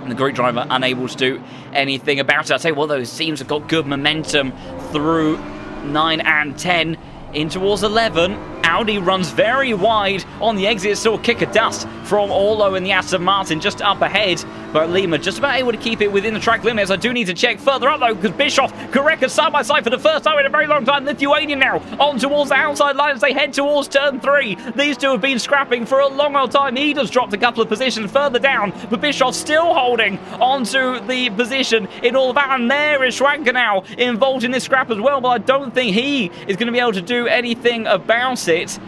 And the Greek driver unable to do anything about it. I tell you what though, it seems to have got good momentum through 9 and 10 in towards 11. Audi runs very wide on the exit, still kick of dust from Orlo in the Aston Martin just up ahead, but Lima just about able to keep it within the track limits. I do need to check further up though, because Bischoff, Correca side by side for the first time in a very long time. Lithuanian now on towards the outside line as they head towards turn 3. These two have been scrapping for a long old time. He just dropped a couple of positions further down, but Bischoff still holding onto the position in all of that, and there is Schwanker now involved in this scrap as well, but I don't think he is going to be able to do anything about it.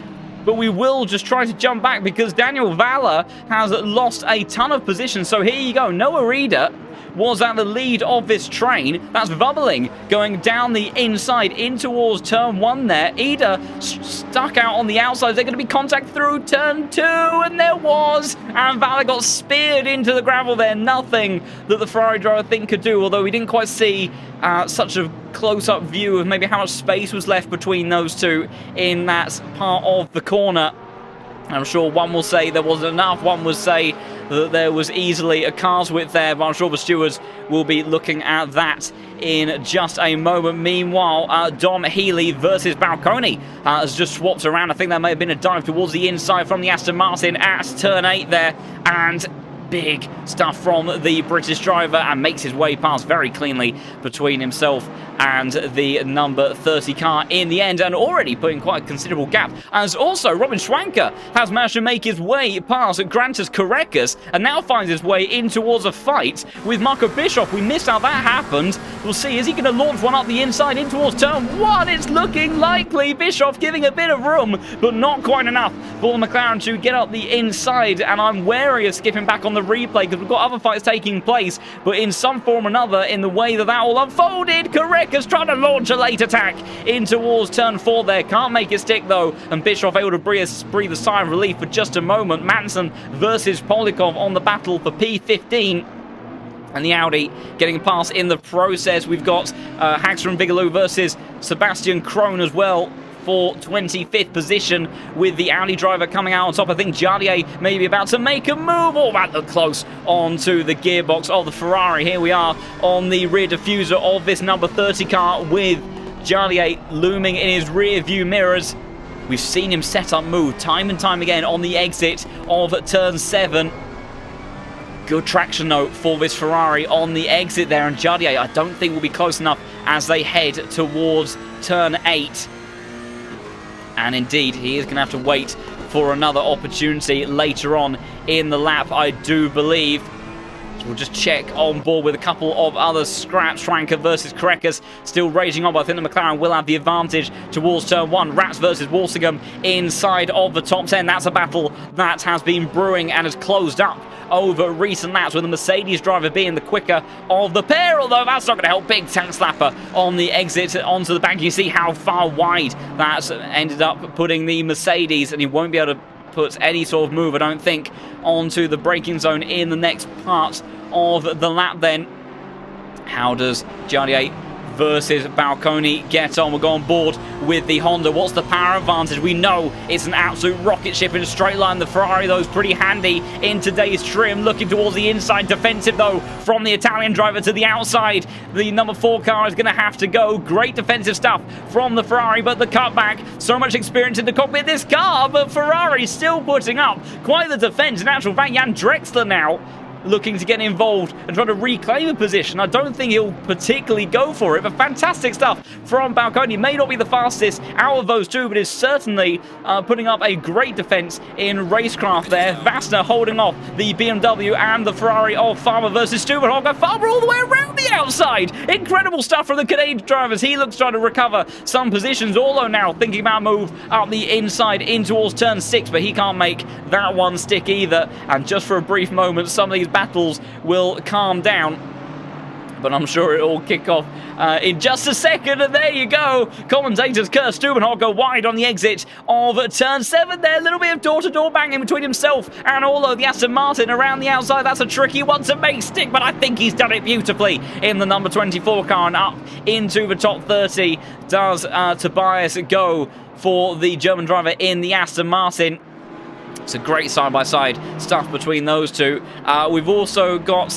But we will just try to jump back because Daniel Valler has lost a ton of positions. So here you go. Noah Reeder was at the lead of this train. That's Vubbling going down the inside in towards turn 1 there. Ida stuck out on the outside. Is there going to be contact through turn 2? And there was. And Valler got speared into the gravel there. Nothing that the Ferrari driver I think could do, although we didn't quite see such a close-up view of maybe how much space was left between those two in that part of the corner. I'm sure one will say there wasn't enough, one will say that there was easily a car's width there, but I'm sure the stewards will be looking at that in just a moment. Meanwhile, Dom Healy versus Balconi has just swapped around. I think there may have been a dive towards the inside from the Aston Martin at turn 8 there, and big stuff from the British driver, and makes his way past very cleanly between himself and the number 30 car in the end, and already putting quite a considerable gap, as also Robin Schwanker has managed to make his way past Grantas Correcas and now finds his way in towards a fight with Marco Bischoff. We missed how that happened. We'll see, is he going to launch one up the inside in towards turn 1? It's looking likely. Bischoff giving a bit of room, but not quite enough for the McLaren to get up the inside, and I'm wary of skipping back on the replay because we've got other fights taking place, but in some form or another, in the way that all unfolded, Kareka's trying to launch a late attack in towards turn 4 there. Can't make it stick though, and Bischoff able to breathe a sigh of relief for just a moment. Manson versus Polikov on the battle for P15. And the Audi getting past in the process. We've got Hagstrom Bigelow versus Sebastian Krohn as well for 25th position, with the Audi driver coming out on top. I think Jardier may be about to make a move. Oh, that looked close onto the gearbox of the Ferrari. Here we are on the rear diffuser of this number 30 car with Jardier looming in his rear view mirrors. We've seen him set up move time and time again on the exit of turn 7. Good traction though for this Ferrari on the exit there, and Jardier I don't think will be close enough as they head towards turn 8. And indeed, he is going to have to wait for another opportunity later on in the lap, I do believe. So we'll just check on board with a couple of other scraps. Schwanker versus Karekas still raging on, but I think the McLaren will have the advantage towards turn 1. Rats versus Walsingham inside of the top 10. That's a battle that has been brewing and has closed up over recent laps, with the Mercedes driver being the quicker of the pair, although that's not going to help. Big tank slapper on the exit onto the bank. You see how far wide that's ended up putting the Mercedes, and he won't be able to put any sort of move, I don't think, onto the braking zone in the next part of the lap then. How does Jardier versus Balconi get on? We'll go on board with the Honda. What's the power advantage? We know it's an absolute rocket ship in a straight line. The Ferrari, though, is pretty handy in today's trim. Looking towards the inside, defensive, though, from the Italian driver to the outside. The number 4 car is going to have to go. Great defensive stuff from the Ferrari, but the cutback, so much experience in the cockpit this car, but Ferrari still putting up quite the defense. In actual fact, Jan Drexler now looking to get involved and trying to reclaim a position. I don't think he'll particularly go for it, but fantastic stuff from Balconi. May not be the fastest out of those two, but is certainly putting up a great defense in racecraft there. Vassner holding off the BMW and the Ferrari of Farmer versus Stubenhocker. Farmer all the way around the outside. Incredible stuff from the Canadian drivers. He looks trying to recover some positions. Orlo now thinking about a move up the inside in towards turn 6, but he can't make that one stick either. And just for a brief moment, some of these battles will calm down, but I'm sure it'll kick off in just a second. And there you go, commentators Kurt Stubenhocker wide on the exit of turn 7 there. A little bit of door-to-door banging between himself and Orlo, the Aston Martin, around the outside. That's a tricky one to make stick, but I think he's done it beautifully in the number 24 car, and up into the top 30 does Tobias go for the German driver in the Aston Martin. It's a great side-by-side stuff between those two. We've also got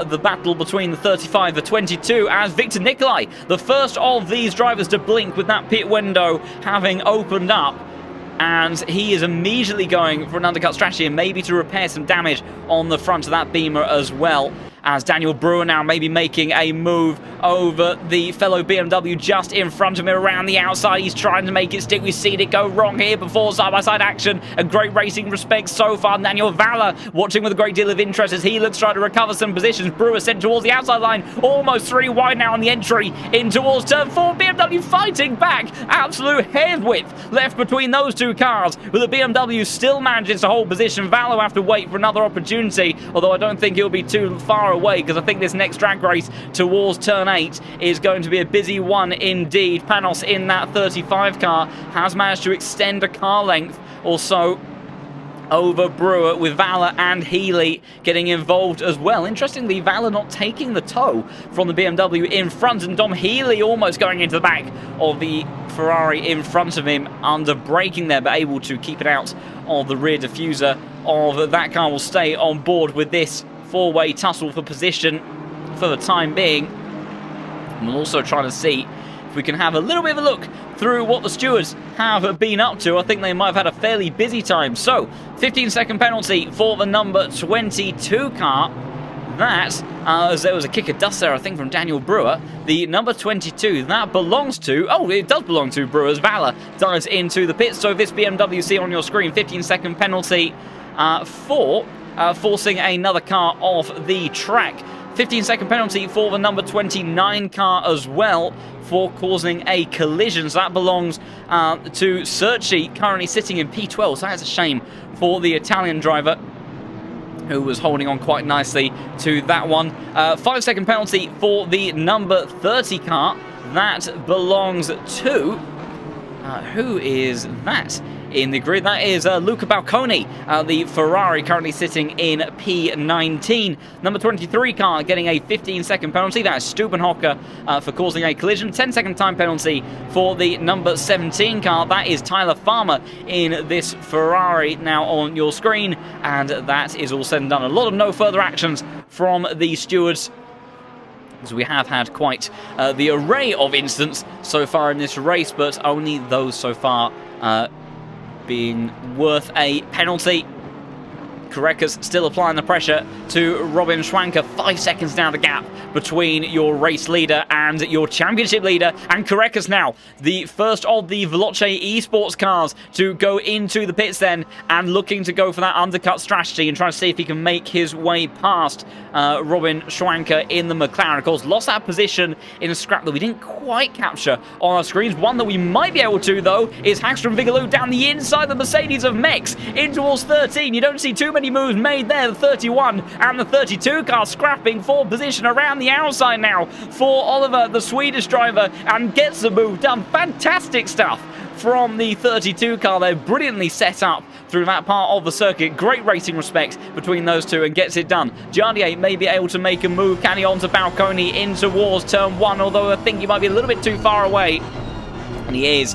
the battle between the 35, the 22, as Victor Nicolai, the first of these drivers to blink with that pit window having opened up. And he is immediately going for an undercut strategy and maybe to repair some damage on the front of that Beamer as well. As Daniel Brewer now maybe making a move over the fellow BMW just in front of him around the outside. He's trying to make it stick. We've seen it go wrong here before. Side-by-side action. A great racing respect so far. Daniel Valla watching with a great deal of interest as he looks to try to recover some positions. Brewer sent towards the outside line. Almost 3 wide now on the entry in towards turn 4. BMW fighting back. Absolute hair's width left between those two cars. But the BMW still manages to hold position. Valla will have to wait for another opportunity. Although I don't think he'll be too far away, because I think this next drag race towards turn 8 is going to be a busy one indeed. Panos in that 35 car has managed to extend a car length or so over Brewer, with Valla and Healy getting involved as well. Interestingly, Valla not taking the tow from the BMW in front, and Dom Healy almost going into the back of the Ferrari in front of him under braking there, but able to keep it out of the rear diffuser of that car. Will stay on board with this 4-way tussle for position for the time being. And we'll also try to see if we can have a little bit of a look through what the stewards have been up to. I think they might have had a fairly busy time. So, 15-second penalty for the number 22 car. That, as there was a kick of dust there, I think, from Daniel Brewer. The number 22, that belongs to... Oh, it does belong to Brewer's. Valla dives into the pits. So this BMW, see on your screen, 15-second penalty for forcing another car off the track. 15-second penalty for the number 29 car as well for causing a collision. So that belongs to Cerci, currently sitting in P12. So that's a shame for the Italian driver. who was holding on quite nicely to that one. 5-second penalty for the number 30 car. That belongs to... who is that in the grid? That is Luca Balconi, the Ferrari, currently sitting in P19. Number 23 car getting a 15-second penalty. That is Stubenhocker for causing a collision. 10-second time penalty for the number 17 car. That is Tyler Farmer in this Ferrari now on your screen. And that is all said and done. A lot of no further actions from the stewards, as we have had quite the array of incidents so far in this race, but only those so far being worth a penalty. Korekas still applying the pressure to Robin Schwanker. 5 seconds now the gap between your race leader and your championship leader. And Korekas now, the first of the Veloce esports cars to go into the pits then, and looking to go for that undercut strategy and trying to see if he can make his way past Robin Schwanker in the McLaren. Of course, lost that position in a scrap that we didn't quite capture on our screens. One that we might be able to, though, is Hagstrom Vigaloo down the inside the Mercedes of Mex in towards 13. You don't see too many moves made there. The 31 and the 32 car scrapping for position around the outside now for Oliver, the Swedish driver, and gets the move done. Fantastic stuff from the 32 car there, brilliantly set up through that part of the circuit. Great racing respect between those two, and gets it done. Jardier may be able to make a move. Can he onto Balconi in towards turn 1, although I think he might be a little bit too far away, and he is.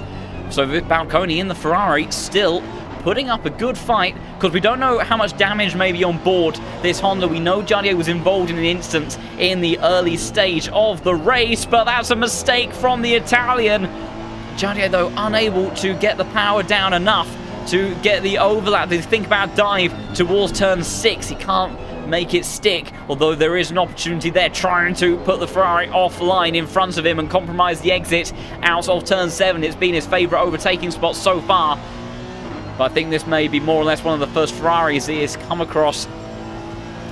So with Balconi in the Ferrari still putting up a good fight, because we don't know how much damage may be on board this Honda. We know Jardier was involved in an instance in the early stage of the race, but that's a mistake from the Italian. Jardier, though, unable to get the power down enough to get the overlap. They think about dive towards turn 6. He can't make it stick, although there is an opportunity there, trying to put the Ferrari offline in front of him and compromise the exit out of turn 7. It's been his favourite overtaking spot so far, but I think this may be more or less one of the first Ferraris he has come across,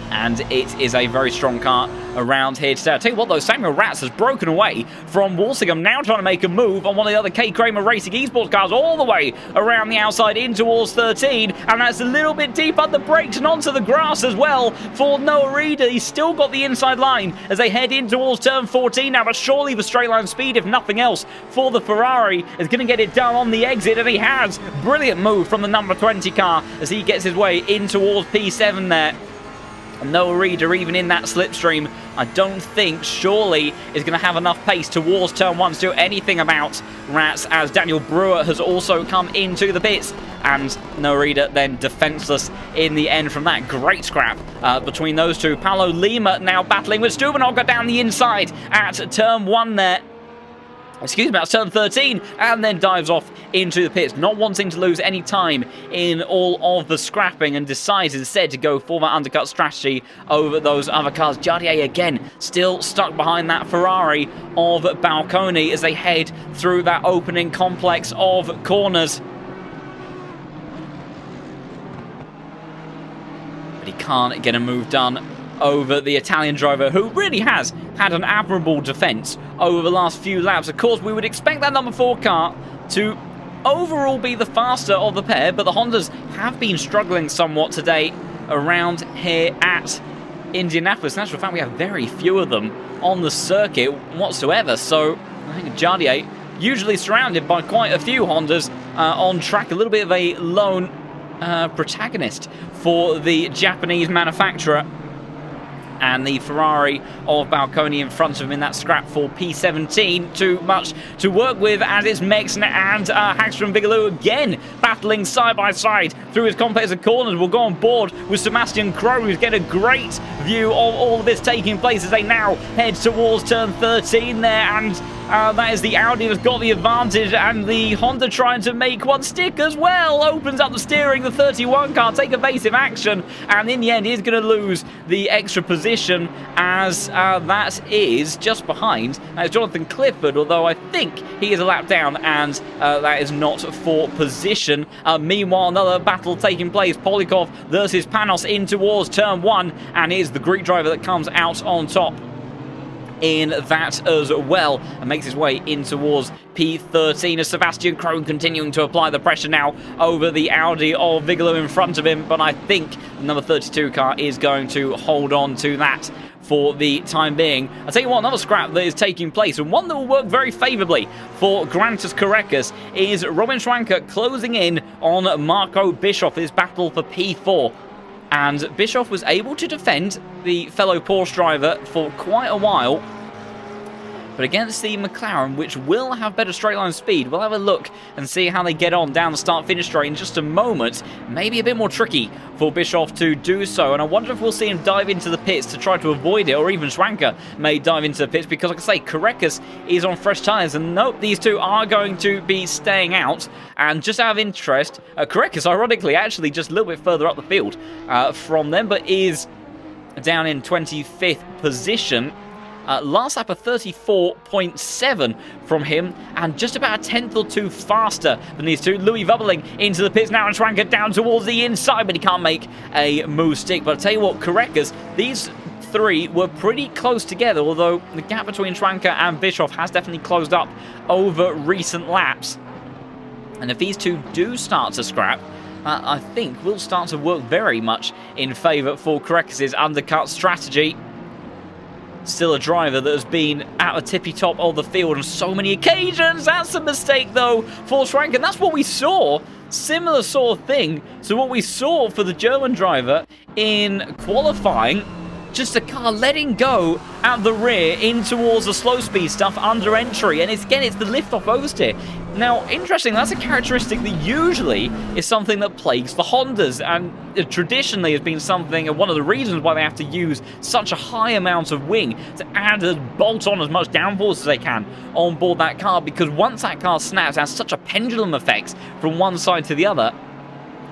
and it is a very strong car around here today. I'll tell you what, though, Samuel Ratz has broken away from Walsingham, now trying to make a move on one of the other K. Kramer Racing esports cars all the way around the outside in towards 13, and that's a little bit deep on the brakes and onto the grass as well for Noah Reeder. He's still got the inside line as they head in towards turn 14 now, but surely the straight line speed, if nothing else, for the Ferrari is going to get it done on the exit, and he has. Brilliant move from the number 20 car as he gets his way in towards P7 there. And Noah Reeder, even in that slipstream, I don't think surely is going to have enough pace towards turn 1 to do anything about Rats, as Daniel Brewer has also come into the pits. And Noah Reeder then defenseless in the end from that. Great scrap between those two. Paulo Lima now battling with Stubenhocker down the inside at turn 1 there. Excuse me, that's turn 13, and then dives off into the pits, not wanting to lose any time in all of the scrapping, and decides instead to go for that undercut strategy over those other cars. Jardier again still stuck behind that Ferrari of Balconi as they head through that opening complex of corners. But he can't get a move done over the Italian driver, who really has had an admirable defence over the last few laps. Of course, we would expect that number 4 car to overall be the faster of the pair, but the Hondas have been struggling somewhat today around here at Indianapolis. In actual fact, we have very few of them on the circuit whatsoever, so I think Jardier, usually surrounded by quite a few Hondas on track, a little bit of a lone protagonist for the Japanese manufacturer. And the Ferrari of Balconi in front of him in that scrap for P17. Too much to work with, as it's Mexon and Hagstrom Vigaloo again battling side by side through his complex of corners. We'll go on board with Sebastian Crowe, who's getting a great view of all of this taking place as they now head towards turn 13 there. And that is the Audi that's got the advantage, and the Honda trying to make one stick as well. Opens up the steering, the 31 car take evasive action, and in the end is going to lose the extra position, as that is just behind Jonathan Clifford, although I think he is a lap down, and that is not for position. Meanwhile, another battle taking place, Polikov versus Panos in towards turn 1, and it is the Greek driver that comes out on top in that as well, and makes his way in towards P13 as Sebastian Krohn continuing to apply the pressure now over the Audi of Bigelow in front of him, but I think the number 32 car is going to hold on to that for the time being. I'll tell you what, another scrap that is taking place, and one that will work very favourably for Grantas Carreras, is Robin Schwanker closing in on Marco Bischoff, his battle for P4. And Bischoff was able to defend the fellow Porsche driver for quite a while. But against the McLaren, which will have better straight line speed, we'll have a look and see how they get on down the start-finish straight in just a moment. Maybe a bit more tricky for Bischoff to do so, and I wonder if we'll see him dive into the pits to try to avoid it, or even Schwanker may dive into the pits, because like I say, Carreras is on fresh tyres, and nope, these two are going to be staying out. And just out of interest, Carreras, ironically, actually just a little bit further up the field from them, but is down in 25th position. Last lap a 34.7 from him, and just about a tenth or two faster than these two. Louis bubbling into the pits now, and Schwanker down towards the inside, but he can't make a move stick. But I'll tell you what, Carreras, these three were pretty close together, although the gap between Schwanker and Bischoff has definitely closed up over recent laps. And if these two do start to scrap, I think will start to work very much in favour for Carreras' undercut strategy. Still a driver that has been at the tippy top of the field on so many occasions. That's a mistake, though, for Schwanker. And that's what we saw. Similar sort of thing to what we saw for the German driver in qualifying. Just a car letting go at the rear in towards the slow speed stuff under entry. And it's the lift-off oversteer. Now, interesting, that's a characteristic that usually is something that plagues the Hondas, and traditionally has been something, and one of the reasons why they have to use such a high amount of wing to add and bolt on as much downforce as they can on board that car, because once that car snaps, it has such a pendulum effect from one side to the other,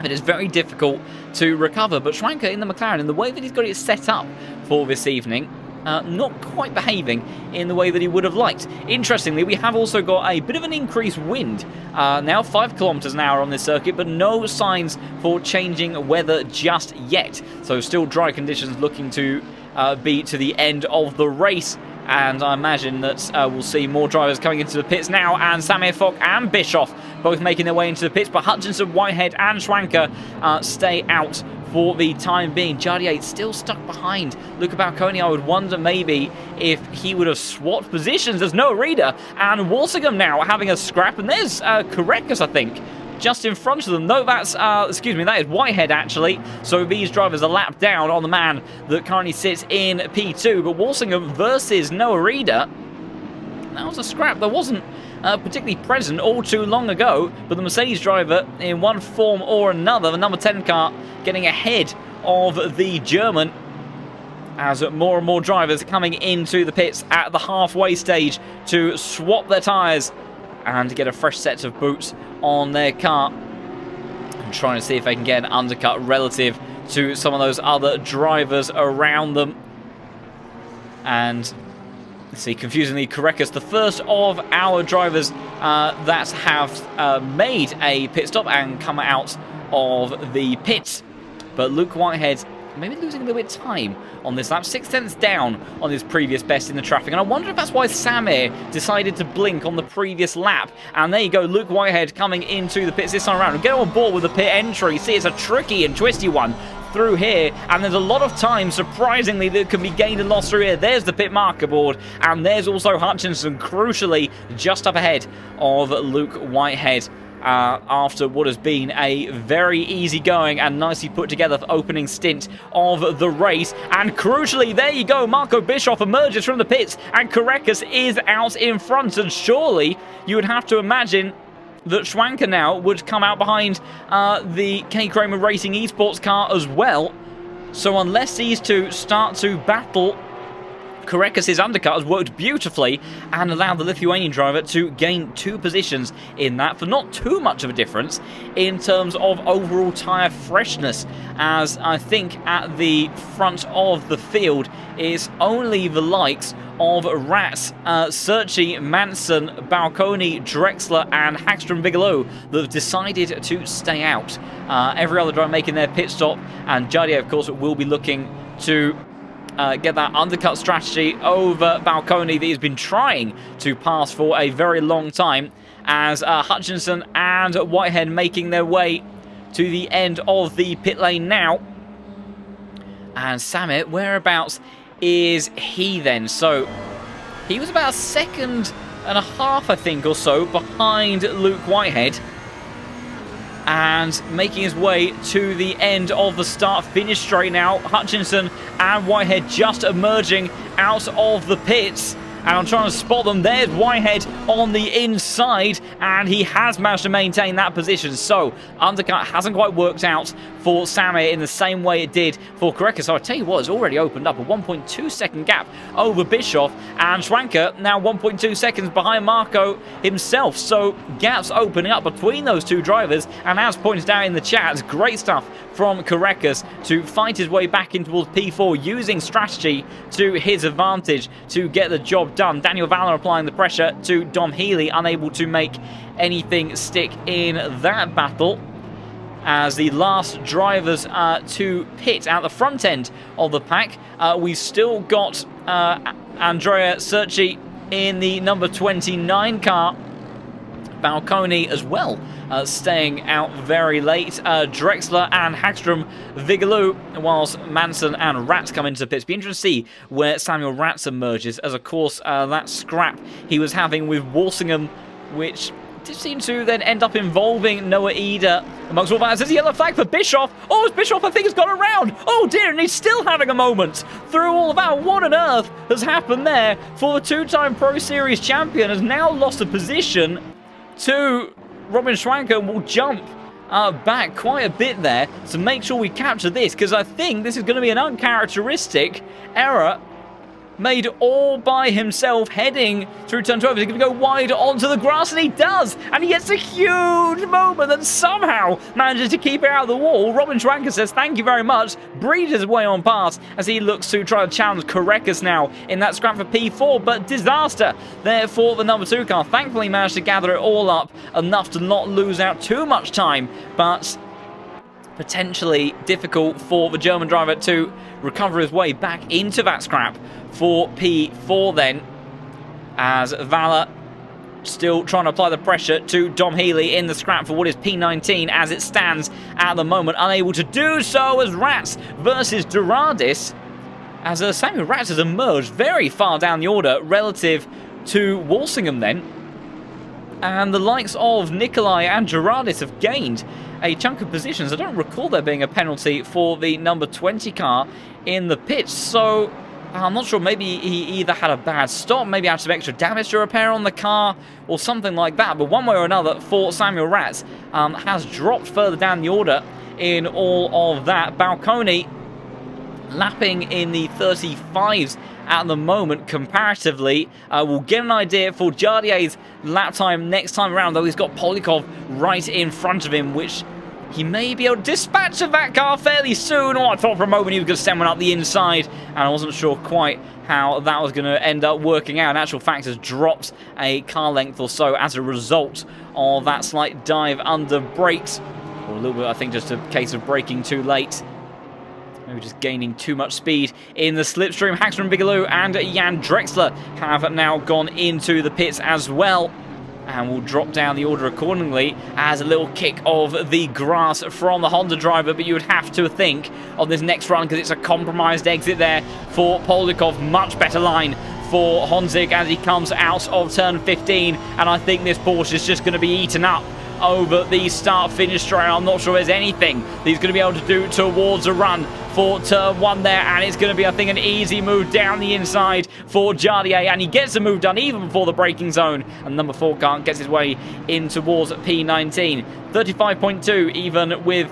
it is very difficult to recover. But Schwanker in the McLaren, in the way that he's got it set up for this evening, not quite behaving in the way that he would have liked. Interestingly, we have also got a bit of an increased wind, now 5 kilometers an hour on this circuit, but no signs for changing weather just yet. So still dry conditions looking to be to the end of the race. And I imagine that we'll see more drivers coming into the pits now, and Samir Fock and Bischoff both making their way into the pits, but Hutchinson, Whitehead and Schwanker stay out for the time being. Jardier still stuck behind Luca Balconi. I would wonder maybe if he would have swapped positions. There's no reader, and Walsingham now having a scrap, and there's Carreras, I think, just in front of them. No, that's, excuse me, that is Whitehead, actually. So these drivers are lapped down on the man that currently sits in P2. But Walsingham versus Noah Reader, that was a scrap that wasn't particularly present all too long ago. But the Mercedes driver, in one form or another, the number 10 car, getting ahead of the German, as more and more drivers coming into the pits at the halfway stage to swap their tyres and to get a fresh set of boots on their car, and trying to see if they can get an undercut relative to some of those other drivers around them. And let's see, confusingly, Carreras, the first of our drivers that have made a pit stop and come out of the pits. But Luke Whitehead maybe losing a little bit of time on this lap, 6 tenths down on his previous best in the traffic. And I wonder if that's why Samir decided to blink on the previous lap. And there you go, Luke Whitehead coming into the pits this time around. And get on board with the pit entry. See, it's a tricky and twisty one through here, and there's a lot of time, surprisingly, that can be gained and lost through here. There's the pit marker board, and there's also Hutchinson, crucially, just up ahead of Luke Whitehead. After what has been a very easygoing and nicely put together opening stint of the race. And crucially, there you go, Marco Bischoff emerges from the pits, and Carreras is out in front. And surely you would have to imagine that Schwanker now would come out behind the K. Kramer Racing Esports car as well. So unless these two start to battle, Carreras' undercut has worked beautifully and allowed the Lithuanian driver to gain 2 positions in that for not too much of a difference in terms of overall tyre freshness, as I think at the front of the field is only the likes of Ratz, Searchy, Manson, Balconi, Drexler and Hagstrom Bigelow that have decided to stay out. Every other driver making their pit stop, and Jardier, of course, will be looking to get that undercut strategy over Balcony that he's been trying to pass for a very long time, as Hutchinson and Whitehead making their way to the end of the pit lane now. And Samit, whereabouts is he then? So he was about a second and a half, I think, or so behind Luke Whitehead, and making his way to the end of the start-finish straight now. Hutchinson and Whitehead just emerging out of the pits, and I'm trying to spot them. There's Whitehead on the inside, and he has managed to maintain that position. So undercut hasn't quite worked out for Samir in the same way it did for Koreka. So I tell you what, it's already opened up a 1.2 second gap over Bischoff, and Schwanker now 1.2 seconds behind Marco himself. So gaps opening up between those two drivers, and as pointed out in the chat, it's great stuff from Korekas to fight his way back in towards P4, using strategy to his advantage to get the job done. Daniel Valler applying the pressure to Dom Healy, unable to make anything stick in that battle, as the last drivers to pit at the front end of the pack. We've still got Andrea Cerci in the number 29 car, Balcony as well, staying out very late. Drexler and Hagstrom Vigaloo, whilst Manson and Ratz come into the pits. Be interesting to see where Samuel Ratz emerges, as of course that scrap he was having with Walsingham, which did seem to then end up involving Noah Eder amongst all that. There's a yellow flag for Bischoff. Oh, Bischoff, I think, has gone around. Oh dear, and he's still having a moment through all of that. What on earth has happened there? For the two-time Pro Series champion has now lost a position to Robin Schwanker, and will jump back quite a bit there to make sure we capture this, because I think this is going to be an uncharacteristic error made all by himself heading through turn 12. He's going to go wide onto the grass, and he does, and he gets a huge moment and somehow manages to keep it out of the wall. Robin Schwanker says thank you very much, breathes his way on past as he looks to try to challenge Korekas now in that scrap for P4, but disaster there for the number 2 car. Thankfully managed to gather it all up enough to not lose out too much time, but potentially difficult for the German driver to recover his way back into that scrap for P4 then, as Valler still trying to apply the pressure to Dom Healy in the scrap for what is P19 as it stands at the moment, unable to do so as Ratz versus Duradis, as Samuel Ratz has emerged very far down the order relative to Walsingham then, and the likes of Nikolai and Gerardis have gained a chunk of positions. I don't recall there being a penalty for the number 20 car in the pits, so I'm not sure. Maybe he either had a bad stop, maybe had some extra damage to repair on the car, or something like that. But one way or another, for Samuel Ratz, has dropped further down the order in all of that. Balcony lapping in the 35s at the moment comparatively. We'll get an idea for Jardier's lap time next time around, though he's got Polikov right in front of him, which he may be able to dispatch of that car fairly soon. Oh, I thought for a moment he was going to send one up the inside, and I wasn't sure quite how that was going to end up working out. In actual fact, has dropped a car length or so as a result of that slight dive under brakes, or a little bit, I think, just a case of braking too late. Maybe just gaining too much speed in the slipstream. Hagstrom Bigelow and Jan Drexler have now gone into the pits as well, and will drop down the order accordingly, as a little kick of the grass from the Honda driver. But you would have to think on this next run, because it's a compromised exit there for Polikov. Much better line for Honzig as he comes out of turn 15, and I think this Porsche is just going to be eaten up over the start-finish straight. I'm not sure there's anything that he's going to be able to do towards a run for turn 1 there, and it's going to be, I think, an easy move down the inside for Jardier, and he gets the move done even before the braking zone, and number 4 car gets his way in towards P19. 35.2 even with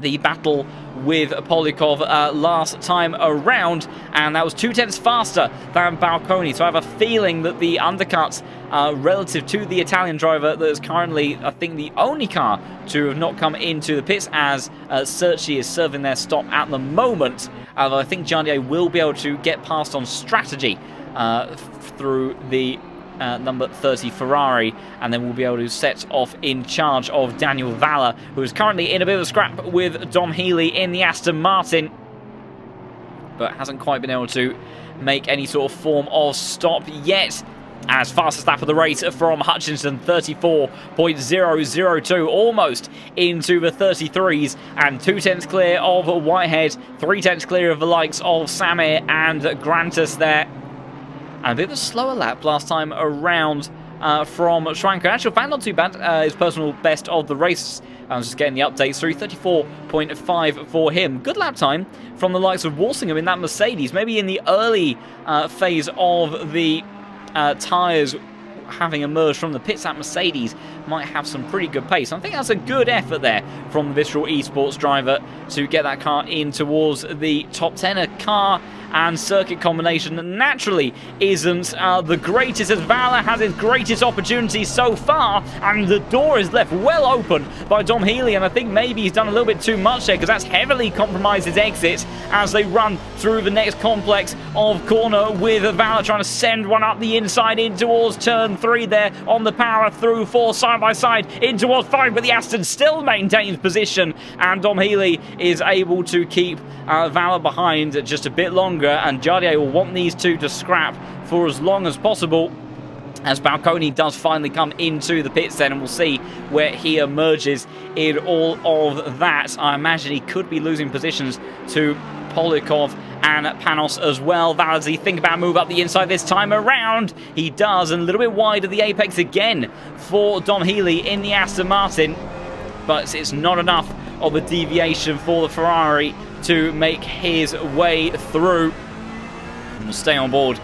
the battle with Polikov last time around, and that was 0.2 faster than Balcony. So I have a feeling that the undercuts relative to the Italian driver that is currently, I think, the only car to have not come into the pits, as Cerci is serving their stop at the moment. I think Jardier will be able to get past on strategy through the number 30 Ferrari, and then we'll be able to set off in charge of Daniel Valler, who is currently in a bit of a scrap with Dom Healy in the Aston Martin. but hasn't quite been able to make any sort of form of stop yet. As fastest lap of the race from Hutchinson, 34.002, almost into the 33s, and 2/10 clear of Whitehead, 3/10 clear of the likes of Samir and Grantus there. And a bit of a slower lap last time around from Schwanker. Actual fact, not too bad. His personal best of the race. I was just getting the updates through. 34.5 for him. Good lap time from the likes of Walsingham in that Mercedes. Maybe in the early phase of the tyres having emerged from the pits, that Mercedes might have some pretty good pace. I think that's a good effort there from the Visceral Esports driver to get that car in towards the top 10. A car and circuit combination that naturally isn't the greatest, as Valor has his greatest opportunity so far, and the door is left well open by Dom Healy, and I think maybe he's done a little bit too much there, because that's heavily compromised his exit as they run through the next complex of corner, with Valor trying to send one up the inside in towards turn 3 there on the power through 4 side by side in towards 5, but the Aston still maintains position, and Dom Healy is able to keep Valor behind just a bit longer, and Jardier will want these two to scrap for as long as possible, as Balconi does finally come into the pits then, and we'll see where he emerges in all of that. I imagine he could be losing positions to Polikov and Panos as well. Valor, does he think about a move up the inside this time around? He does, and a little bit wide of the apex again for Dom Healy in the Aston Martin, but it's not enough of a deviation for the Ferrari to make his way through. And we'll stay on board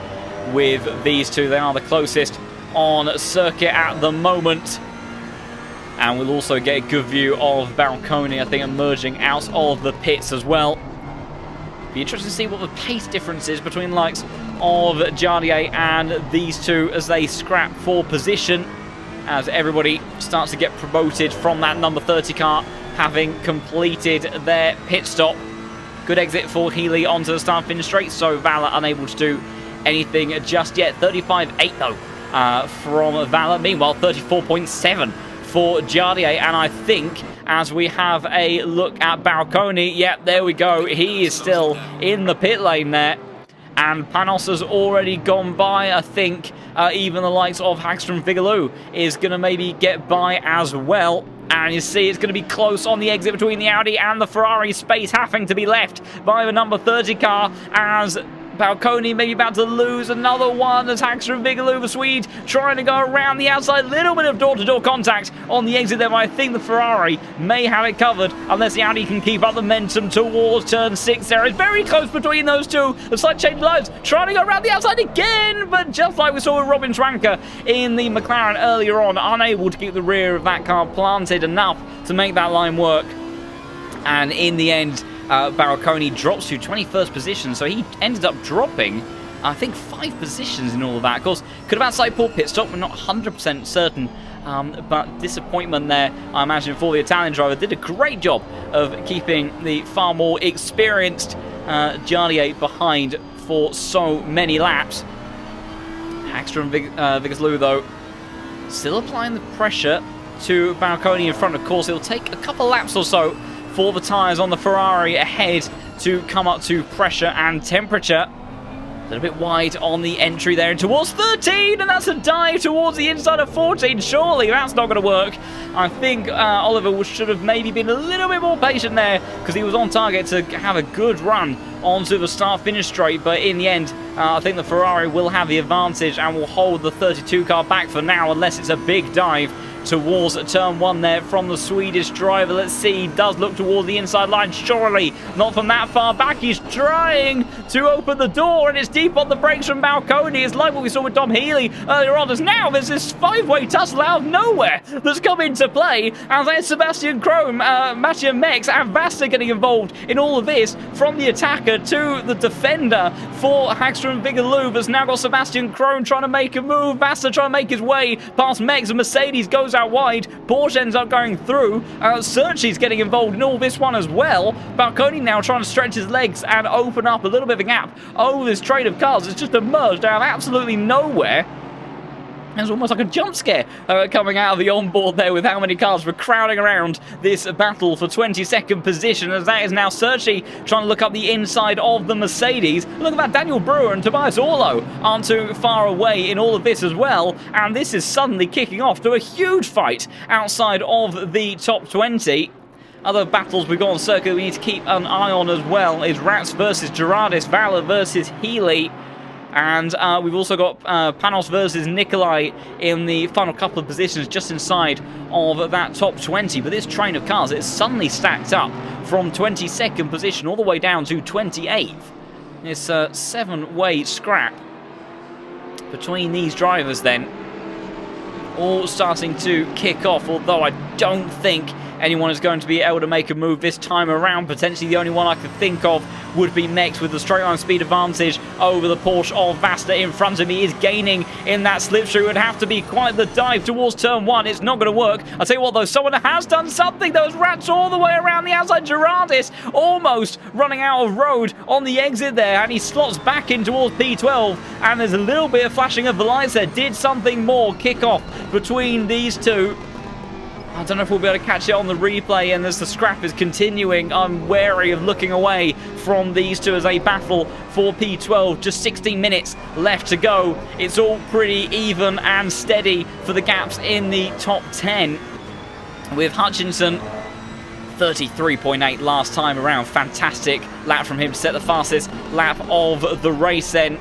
with these two. They are the closest on circuit at the moment. And we'll also get a good view of Balconi, I think, emerging out of the pits as well. Be interesting to see what the pace difference is between the likes of Jardier and these two as they scrap for position, as everybody starts to get promoted from that number 30 car, having completed their pit stop. Good exit for Healy onto the start-finish straight, so Valor unable to do anything just yet. 35.8 though from Valor. Meanwhile, 34.7 for Jardier, and I think as we have a look at Balconi, yep, there we go. He is still in the pit lane there, and Panos has already gone by. I think even the likes of Hagstrom Vigaloo is going to maybe get by as well. And you see it's going to be close on the exit between the Audi and the Ferrari, space having to be left by the number 30 car, as Balconi maybe about to lose another one as Hagstrom Vigaloo, the Swede, trying to go around the outside. Little bit of door-to-door contact on the exit there, but I think the Ferrari may have it covered unless the Audi can keep up the momentum towards turn 6 there. It's very close between those two. A slight change of lives, trying to go around the outside again, but just like we saw with Robin Schwanker in the McLaren earlier on, unable to keep the rear of that car planted enough to make that line work. And in the end, Balconi drops to 21st position, so he ended up dropping, I think, 5 positions in all of that. Of course, could have outside Paul pit stop, we're not 100% certain, but disappointment there, I imagine, for the Italian driver. Did a great job of keeping the far more experienced Jardier behind for so many laps. Hagstrom Vigaloo, though, still applying the pressure to Balconi in front. Of course, it'll take a couple laps or so for the tyres on the Ferrari ahead to come up to pressure and temperature. A little bit wide on the entry there towards 13, and that's a dive towards the inside of 14. Surely that's not going to work. I think Oliver should have maybe been a little bit more patient there, because he was on target to have a good run onto the start-finish straight, but in the end, I think the Ferrari will have the advantage and will hold the 32 car back for now, unless it's a big dive towards turn 1 there from the Swedish driver. Let's see, he does look towards the inside line, surely not from that far back. He's trying to open the door, and it's deep on the brakes from Balconi. It's like what we saw with Dom Healy earlier on, as now there's this 5-way tussle out of nowhere that's come into play, and there's Sebastian Krohn, Mattia Mex and Vasta getting involved in all of this, from the attacker to the defender for Hagstrom Vigaloo. That's now got Sebastian Krohn trying to make a move, Vasta trying to make his way past Mex, and Mercedes goes out wide. Porsche ends up going through. Searchy's getting involved in all this one as well. Balconi now trying to stretch his legs and open up a little bit of a gap over this train of cars. It's just emerged out of absolutely nowhere. There's almost like a jump scare coming out of the onboard there with how many cars were crowding around this battle for 22nd position, as that is now Sergi trying to look up the inside of the Mercedes. Look at that, Daniel Brewer and Tobias Orlo aren't too far away in all of this as well, and this is suddenly kicking off to a huge fight outside of the top 20. Other battles we've got on circuit we need to keep an eye on as well is Rats versus Gerardis, Valor versus Healy. And we've also got Panos versus Nikolai in the final couple of positions just inside of that top 20. But this train of cars is suddenly stacked up from 22nd position all the way down to 28th. It's a 7-way scrap between these drivers then. All starting to kick off, although I don't think anyone is going to be able to make a move this time around. Potentially the only one I could think of would be Mex with the straight line speed advantage over the Porsche of Vasta in front of me. Is gaining in that slipstream. It would have to be quite the dive towards turn 1. It's not going to work. I'll tell you what though, someone has done something. Those Rats all the way around the outside. Gerardis almost running out of road on the exit there, and he slots back in towards P12, and there's a little bit of flashing of the lights there. Did something more kick off between these two? I don't know if we'll be able to catch it on the replay, and as the scrap is continuing, I'm wary of looking away from these two as they battle for P12. Just 16 minutes left to go. It's all pretty even and steady for the gaps in the top 10. With Hutchinson, 33.8 last time around. Fantastic lap from him to set the fastest lap of the race then.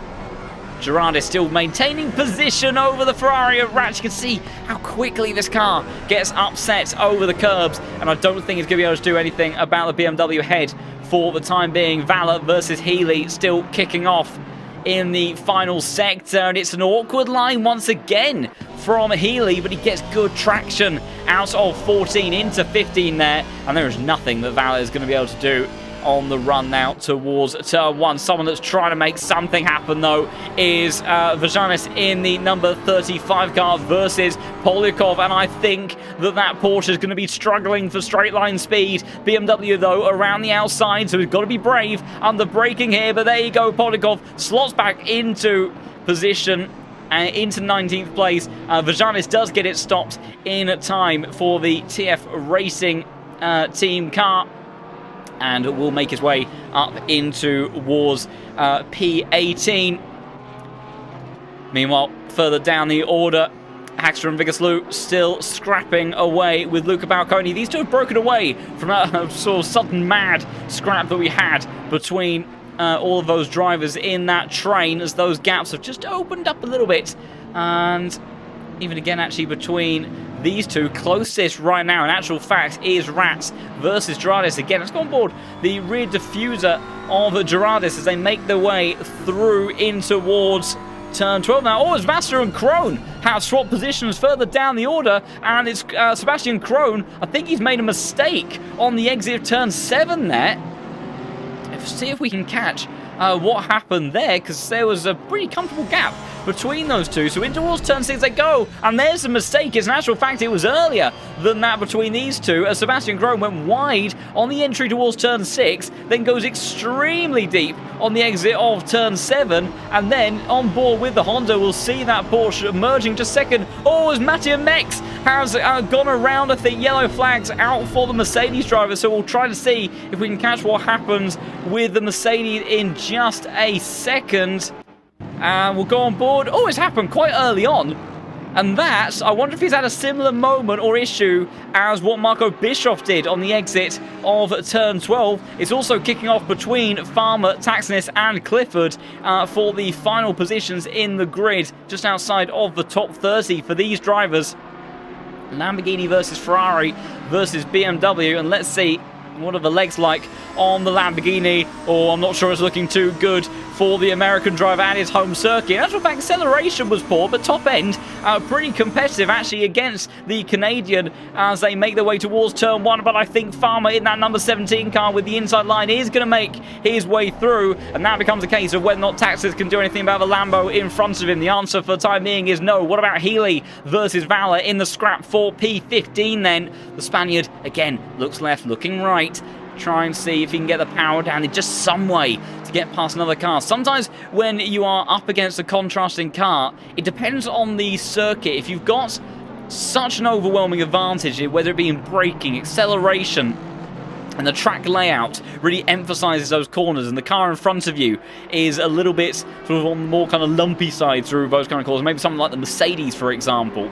Gerard is still maintaining position over the Ferrari of Ratch. You can see how quickly this car gets upset over the curbs, and I don't think it's going to be able to do anything about the BMW head for the time being. Valor versus Healy still kicking off in the final sector, and it's an awkward line once again from Healy, but he gets good traction out of 14 into 15 there, and there is nothing that Valor is going to be able to do on the run now towards turn 1. Someone that's trying to make something happen though is Vajanis in the number 35 car versus Polyakov, and I think that Porsche is going to be struggling for straight line speed. BMW though around the outside, so we've got to be brave under braking here, but there you go. Polyakov slots back into position into 19th place. Vajanis does get it stopped in time for the TF Racing team car, and will make his way up into towards P18. Meanwhile, further down the order, Haxter and Vigaslu still scrapping away with Luca Balconi. These two have broken away from that sort of sudden mad scrap that we had between all of those drivers in that train, as those gaps have just opened up a little bit. And even again, actually, between these two, closest right now in actual fact is Rats versus Gerardis. Again, let's go on board the rear diffuser of Gerardis as they make their way through in towards turn 12 now. Oh, it's Vaster and Krohn have swapped positions further down the order, and it's Sebastian Krohn. I think he's made a mistake on the exit of turn 7 there. Let's see if we can catch what happened there, because there was a pretty comfortable gap between those two. So in towards turn 6 they go, and there's a mistake. As an actual fact, it was earlier than that between these two, as Sebastian Krohn went wide on the entry towards turn 6, then goes extremely deep on the exit of turn 7, and then on board with the Honda. We'll see that Porsche emerging just second. Oh, as Mattia Mex has gone around, I think yellow flags out for the Mercedes driver, so we'll try to see if we can catch what happens with the Mercedes in just a second. And we'll go on board. Oh, it's happened quite early on. And that, I wonder if he's had a similar moment or issue as what Marco Bischoff did on the exit of turn 12. It's also kicking off between Farmer, Taxonis and Clifford for the final positions in the grid, just outside of the top 30 for these drivers. Lamborghini versus Ferrari versus BMW, and let's see what are the legs like on the Lamborghini. Oh, I'm not sure it's looking too good for the American driver at his home circuit. In actual fact, acceleration was poor, but top end pretty competitive actually against the Canadian as they make their way towards turn 1. But I think Farmer in that number 17 car with the inside line is going to make his way through, and that becomes a case of whether or not Taxis can do anything about the Lambo in front of him. The answer for the time being is no. What about Healy versus Valor in the scrap for P15 then? The Spaniard again looks left, looking right, try and see if he can get the power down in just some way to get past another car. Sometimes when you are up against a contrasting car, it depends on the circuit. If you've got such an overwhelming advantage, whether it be in braking, acceleration, and the track layout really emphasises those corners, and the car in front of you is a little bit sort of on the more kind of lumpy side through those kind of corners, maybe something like the Mercedes, for example.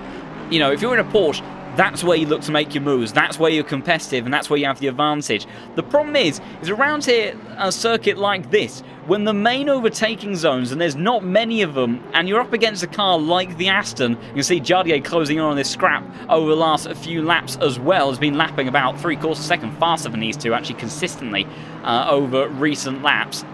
You know, if you're in a Porsche, that's where you look to make your moves, that's where you're competitive, and that's where you have the advantage. The problem is around here, a circuit like this, when the main overtaking zones, and there's not many of them, and you're up against a car like the Aston, you can see Jardier closing in on this scrap over the last few laps as well, has been lapping about 3/4 second faster than these two, actually consistently over recent laps.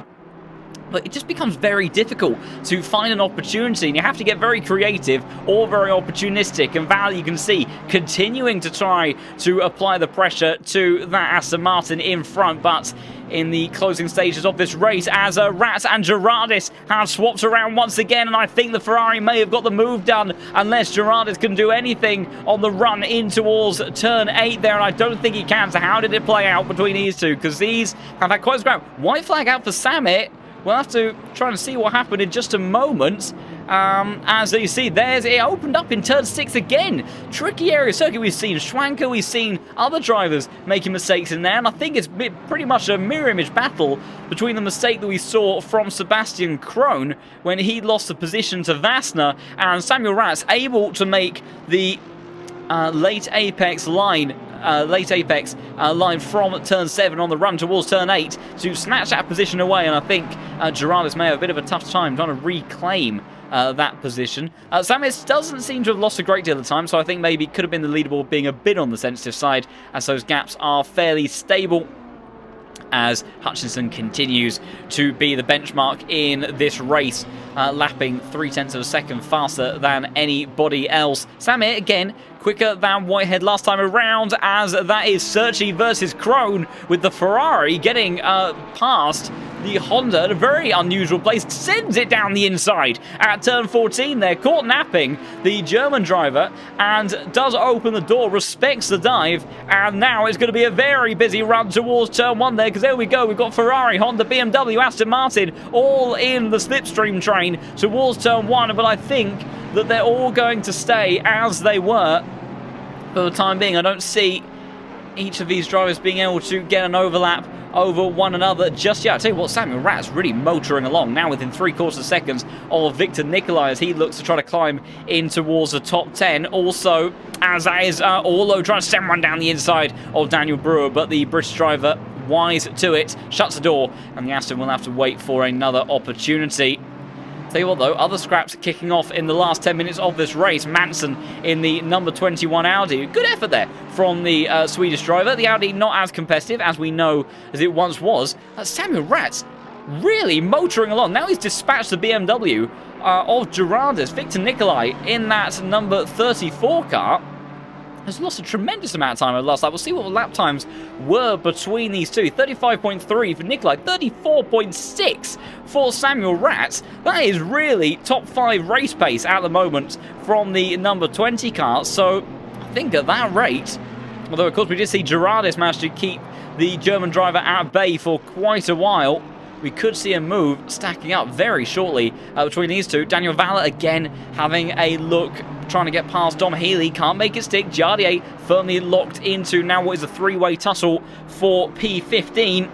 But it just becomes very difficult to find an opportunity, and you have to get very creative or very opportunistic. And Val, you can see, continuing to try to apply the pressure to that Aston Martin in front, but in the closing stages of this race, as Rats and Gerardis have swapped around once again, and I think the Ferrari may have got the move done, unless Gerardis can do anything on the run in towards turn 8 there, and I don't think he can. So how did it play out between these two? Because these have had quite a scrap. White flag out for Samit. We'll have to try and see what happened in just a moment. As you see, it opened up in turn 6 again. Tricky area circuit. We've seen Schwanker, we've seen other drivers making mistakes in there, and I think it's pretty much a mirror image battle between the mistake that we saw from Sebastian Krohn when he lost the position to Vassner, and Samuel Ratz able to make the late apex line from turn 7 on the run towards turn 8 to snatch that position away, and I think Gerardis may have a bit of a tough time trying to reclaim that position. Samis doesn't seem to have lost a great deal of time, so I think maybe could have been the leaderboard being a bit on the sensitive side, as those gaps are fairly stable, as Hutchinson continues to be the benchmark in this race, lapping 0.3 of a second faster than anybody else. Samir, again, quicker than Whitehead last time around, as that is Sergi versus Krohn, with the Ferrari getting past the Honda at a very unusual place, sends it down the inside at turn 14 there, caught napping the German driver, and does open the door, respects the dive, and now it's going to be a very busy run towards turn 1 there, because there we go, we've got Ferrari, Honda, BMW, Aston Martin, all in the slipstream train towards turn 1, but I think that they're all going to stay as they were for the time being. I don't see each of these drivers being able to get an overlap over one another just yet. I tell you what, Samuel Rat's really motoring along now within 3/4 seconds of Victor Nicolai as he looks to try to climb in towards the top 10. Also, as that is Orlo trying to send one down the inside of Daniel Brewer, but the British driver, wise to it, shuts the door, and the Aston will have to wait for another opportunity. Tell you what though, other scraps kicking off in the last 10 minutes of this race. Manson in the number 21 Audi. Good effort there from the Swedish driver. The Audi not as competitive as we know as it once was. Samuel Ratz really motoring along. Now he's dispatched the BMW of Gerardis. Victor Nicolai in that number 34 car has lost a tremendous amount of time over the last lap. We'll see what the lap times were between these two. 35.3 for Nicolai, 34.6 for Samuel Ratz. That is really top 5 race pace at the moment from the number 20 car. So I think at that rate, although of course we did see Gerardis manage to keep the German driver at bay for quite a while, we could see a move stacking up very shortly between these two. Daniel Valla again having a look, trying to get past Dom Healy, can't make it stick. Jardier firmly locked into now what is a 3-way tussle for P15.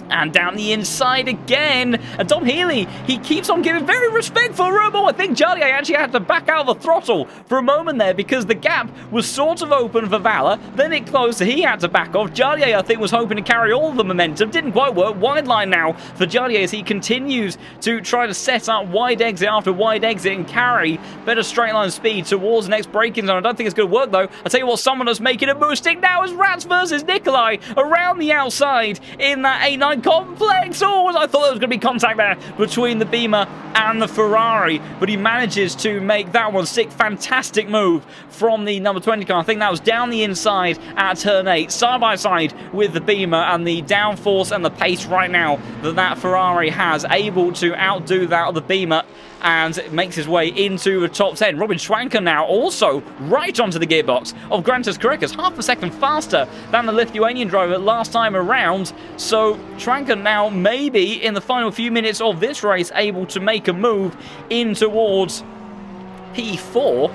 And down the inside again. And Dom Healy, he keeps on giving very respectful Robo. I think Jardier actually had to back out of the throttle for a moment there because the gap was sort of open for Valla. Then it closed, so he had to back off. Jardier, I think, was hoping to carry all the momentum. Didn't quite work. Wide line now for Jardier as he continues to try to set up wide exit after wide exit and carry better straight line speed towards the next braking zone. I don't think it's going to work, though. I'll tell you what, someone that's making a move stick now is Rats versus Nicolai around the outside in that A90 line complex. Oh, I thought there was going to be contact there between the Beamer and the Ferrari, but he manages to make that one stick. Fantastic move from the number 20 car. I think that was down the inside at turn 8, side by side with the Beamer, and the downforce and the pace right now that Ferrari has, able to outdo that of the Beamer, and makes his way into the top 10. Robin Schwanker now also right onto the gearbox of Grantas Karekas, half a second faster than the Lithuanian driver last time around. So Schwanker now maybe in the final few minutes of this race able to make a move in towards P4.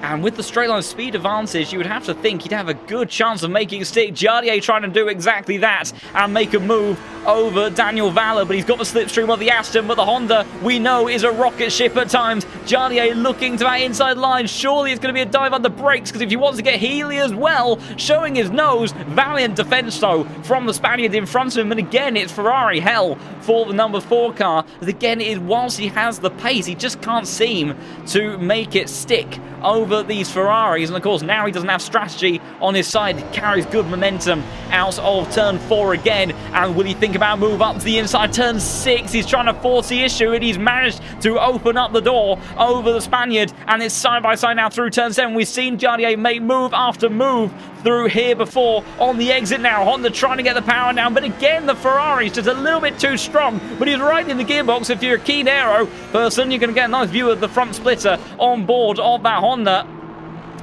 And with the straight line speed advantage, you would have to think he'd have a good chance of making it stick. Jardier trying to do exactly that and make a move over Daniel Valler, but he's got the slipstream of the Aston, but the Honda, we know, is a rocket ship at times. Jardier looking to that inside line. Surely it's going to be a dive on the brakes, because if he wants to get Healy as well, showing his nose. Valiant defense, though, from the Spaniard in front of him. And again, it's Ferrari hell for the number 4 car. But again, whilst he has the pace, he just can't seem to make it stick over these Ferraris. And of course, now he doesn't have strategy on his side. He carries good momentum out of turn 4 again. And will he think about a move up to the inside? Turn 6, he's trying to force the issue, and he's managed to open up the door over the Spaniard. And it's side by side now through turn 7. We've seen Jardier make move after move through here before. On the exit now, Honda trying to get the power down, but again the Ferrari's just a little bit too strong. But he's right in the gearbox. If you're a keen aero person, you're going to get a nice view of the front splitter on board of that Honda.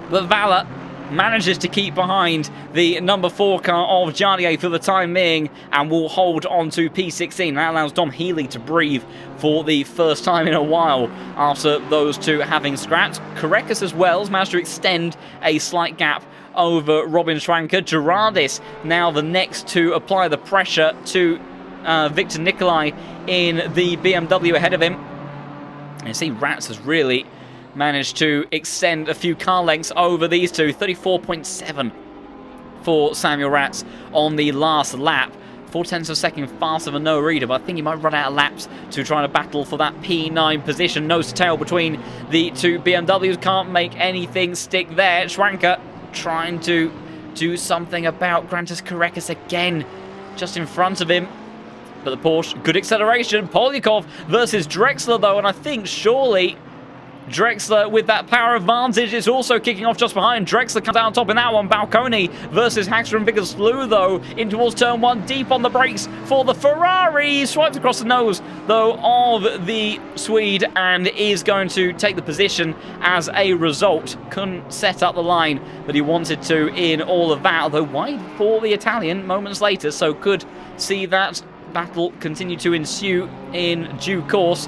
But Valler manages to keep behind the number 4 car of Jardier for the time being, and will hold on to P16. That allows Dom Healy to breathe for the first time in a while after those two having scrapped. Karekas as well has managed to extend a slight gap over Robin Schwanker. Gerardis now the next to apply the pressure to Victor Nicolai in the BMW ahead of him. And you see Rats has really managed to extend a few car lengths over these two. 34.7 for Samuel Rats on the last lap. 0.4 of a second faster than Noah Reader, but I think he might run out of laps to try to battle for that P9 position. Nose to tail between the two BMWs. Can't make anything stick there. Schwanker trying to do something about Grantas Karekas again, just in front of him. But the Porsche, good acceleration. Polyakov versus Drexler, though, and I think surely Drexler with that power advantage is also kicking off just behind. Drexler comes out on top in that one. Balconi versus Haxter and Vickerslew, though, in towards turn 1, deep on the brakes for the Ferrari. Swipes across the nose, though, of the Swede, and is going to take the position as a result. Couldn't set up the line that he wanted to in all of that, although wide for the Italian moments later, so could see that battle continue to ensue in due course.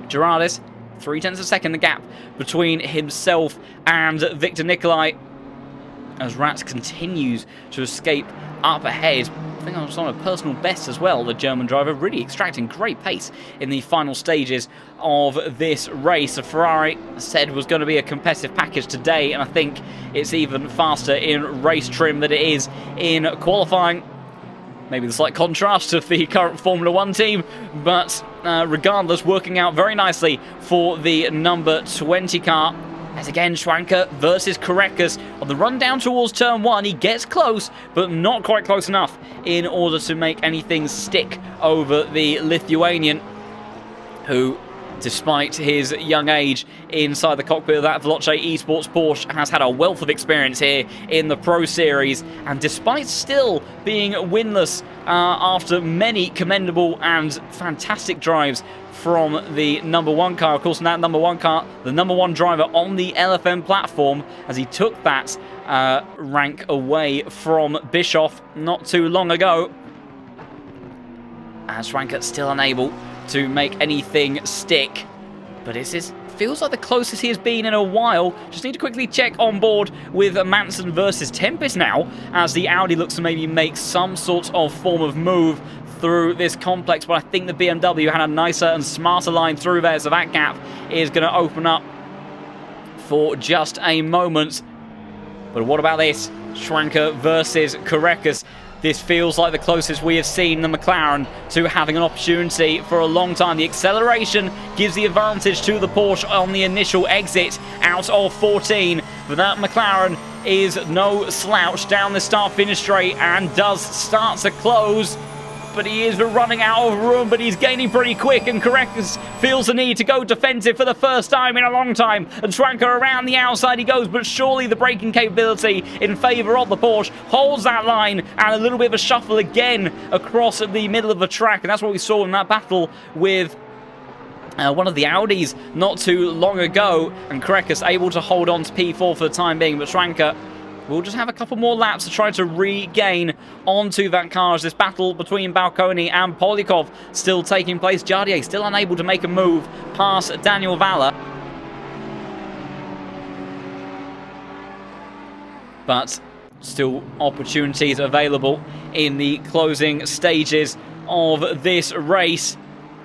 Gerardis, 0.3 of a second, the gap between himself and Victor Nicolai, as Rats continues to escape up ahead. I think I was on a personal best as well, the German driver, really extracting great pace in the final stages of this race. The Ferrari said was going to be a competitive package today, and I think it's even faster in race trim than it is in qualifying. Maybe the slight contrast to the current Formula 1 team, but regardless, working out very nicely for the number 20 car. As again, Schwanker versus Karekas on the run down towards turn 1. He gets close, but not quite close enough in order to make anything stick over the Lithuanian, who, despite his young age inside the cockpit of that Veloce Esports Porsche, has had a wealth of experience here in the Pro Series. And despite still being winless after many commendable and fantastic drives from the number 1 car, of course, in that number 1 car, the number 1 driver on the LFM platform, as he took that rank away from Bischoff not too long ago. And Schwanker still unable to make anything stick, but feels like the closest he has been in a while. Just need to quickly check on board with Manson versus Tempest now, as the Audi looks to maybe make some sort of form of move through this complex, but I think the BMW had a nicer and smarter line through there, so that gap is going to open up for just a moment. But what about this? Schwanker versus Karekas. This feels like the closest we have seen the McLaren to having an opportunity for a long time. The acceleration gives the advantage to the Porsche on the initial exit out of 14. But that McLaren is no slouch down the start-finish straight and does start to close. But he is running out of room, but he's gaining pretty quick, and Correctus feels the need to go defensive for the first time in a long time. And Schwanker around the outside he goes, but surely the braking capability in favour of the Porsche holds that line, and a little bit of a shuffle again across the middle of the track. And that's what we saw in that battle with one of the Audis not too long ago, and Correctus able to hold on to P4 for the time being, but Schwanker we'll just have a couple more laps to try to regain onto that car as this battle between Balconi and Polikov still taking place. Jardier still unable to make a move past Daniel Valla. But still opportunities available in the closing stages of this race.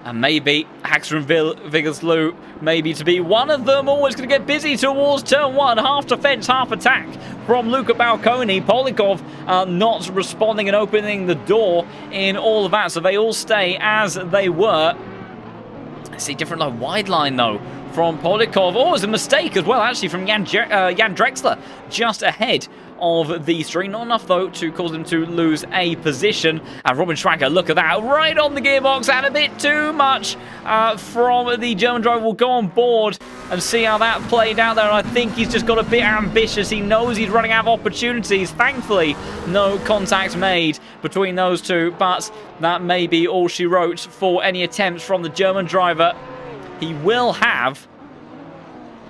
And maybe Axel and Viggerslew maybe to be one of them. Always going to get busy towards turn one. Half defense, half attack from Luca Balconi. Polikov not responding and opening the door in all of that. So they all stay as they were. I see different line, wide line though from Polikov. Oh, it's a mistake as well actually from Jan Drexler just ahead of the stream. Not enough though to cause him to lose a position. And Robin Schwanker, look at that, right on the gearbox, and a bit too much from the German driver. Will go on board and see how that played out there. And I think he's just got a bit ambitious. He knows he's running out of opportunities. Thankfully, no contact made between those two, but that may be all she wrote for any attempts from the German driver. He will have,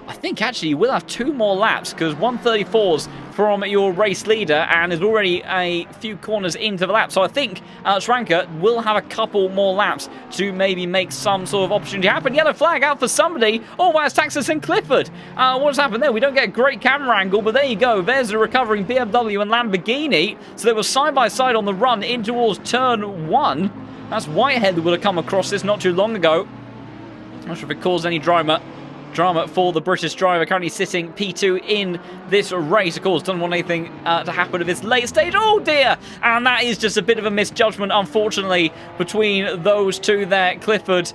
I think actually, he will have 2 more laps, because 134's from your race leader and is already a few corners into the lap. So I think Schwanker will have a couple more laps to maybe make some sort of opportunity happen. Yellow flag out for somebody. Oh, wow, it's Taxis and Clifford. What's happened there? We don't get a great camera angle, but there you go. There's the recovering BMW and Lamborghini. So they were side by side on the run in towards turn 1. That's Whitehead that would have come across this not too long ago. I'm not sure if it caused any drama for the British driver, currently sitting P2 in this race. Of course, doesn't want anything to happen at this late stage. Oh dear! And that is just a bit of a misjudgment, unfortunately, between those two there. Clifford,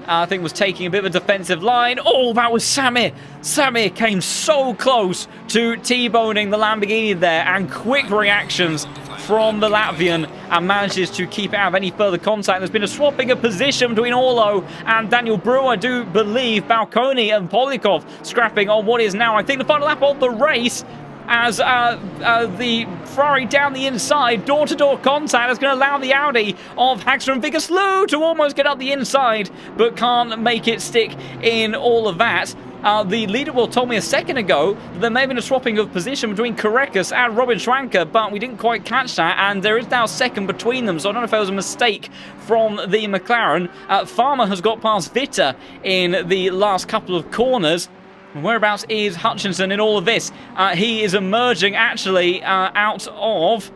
I think, was taking a bit of a defensive line. Oh, that was Samir. Samir came so close to T-boning the Lamborghini there, and quick reactions from the Latvian, and manages to keep out of any further contact. There's been a swapping of position between Orlo and Daniel Brewer, I do believe. Balconi and Polikov scrapping on what is now, I think, the final lap of the race, as the Ferrari down the inside, door-to-door contact is going to allow the Audi of Haxter and Viggerslew to almost get up the inside, but can't make it stick in all of that. The leaderboard told me a second ago that there may have been a swapping of position between Korekis and Robin Schwanker, but we didn't quite catch that, and there is now a second between them, so I don't know if it was a mistake from the McLaren. Farmer has got past Vitter in the last couple of corners. Whereabouts is Hutchinson in all of this? He is emerging actually out of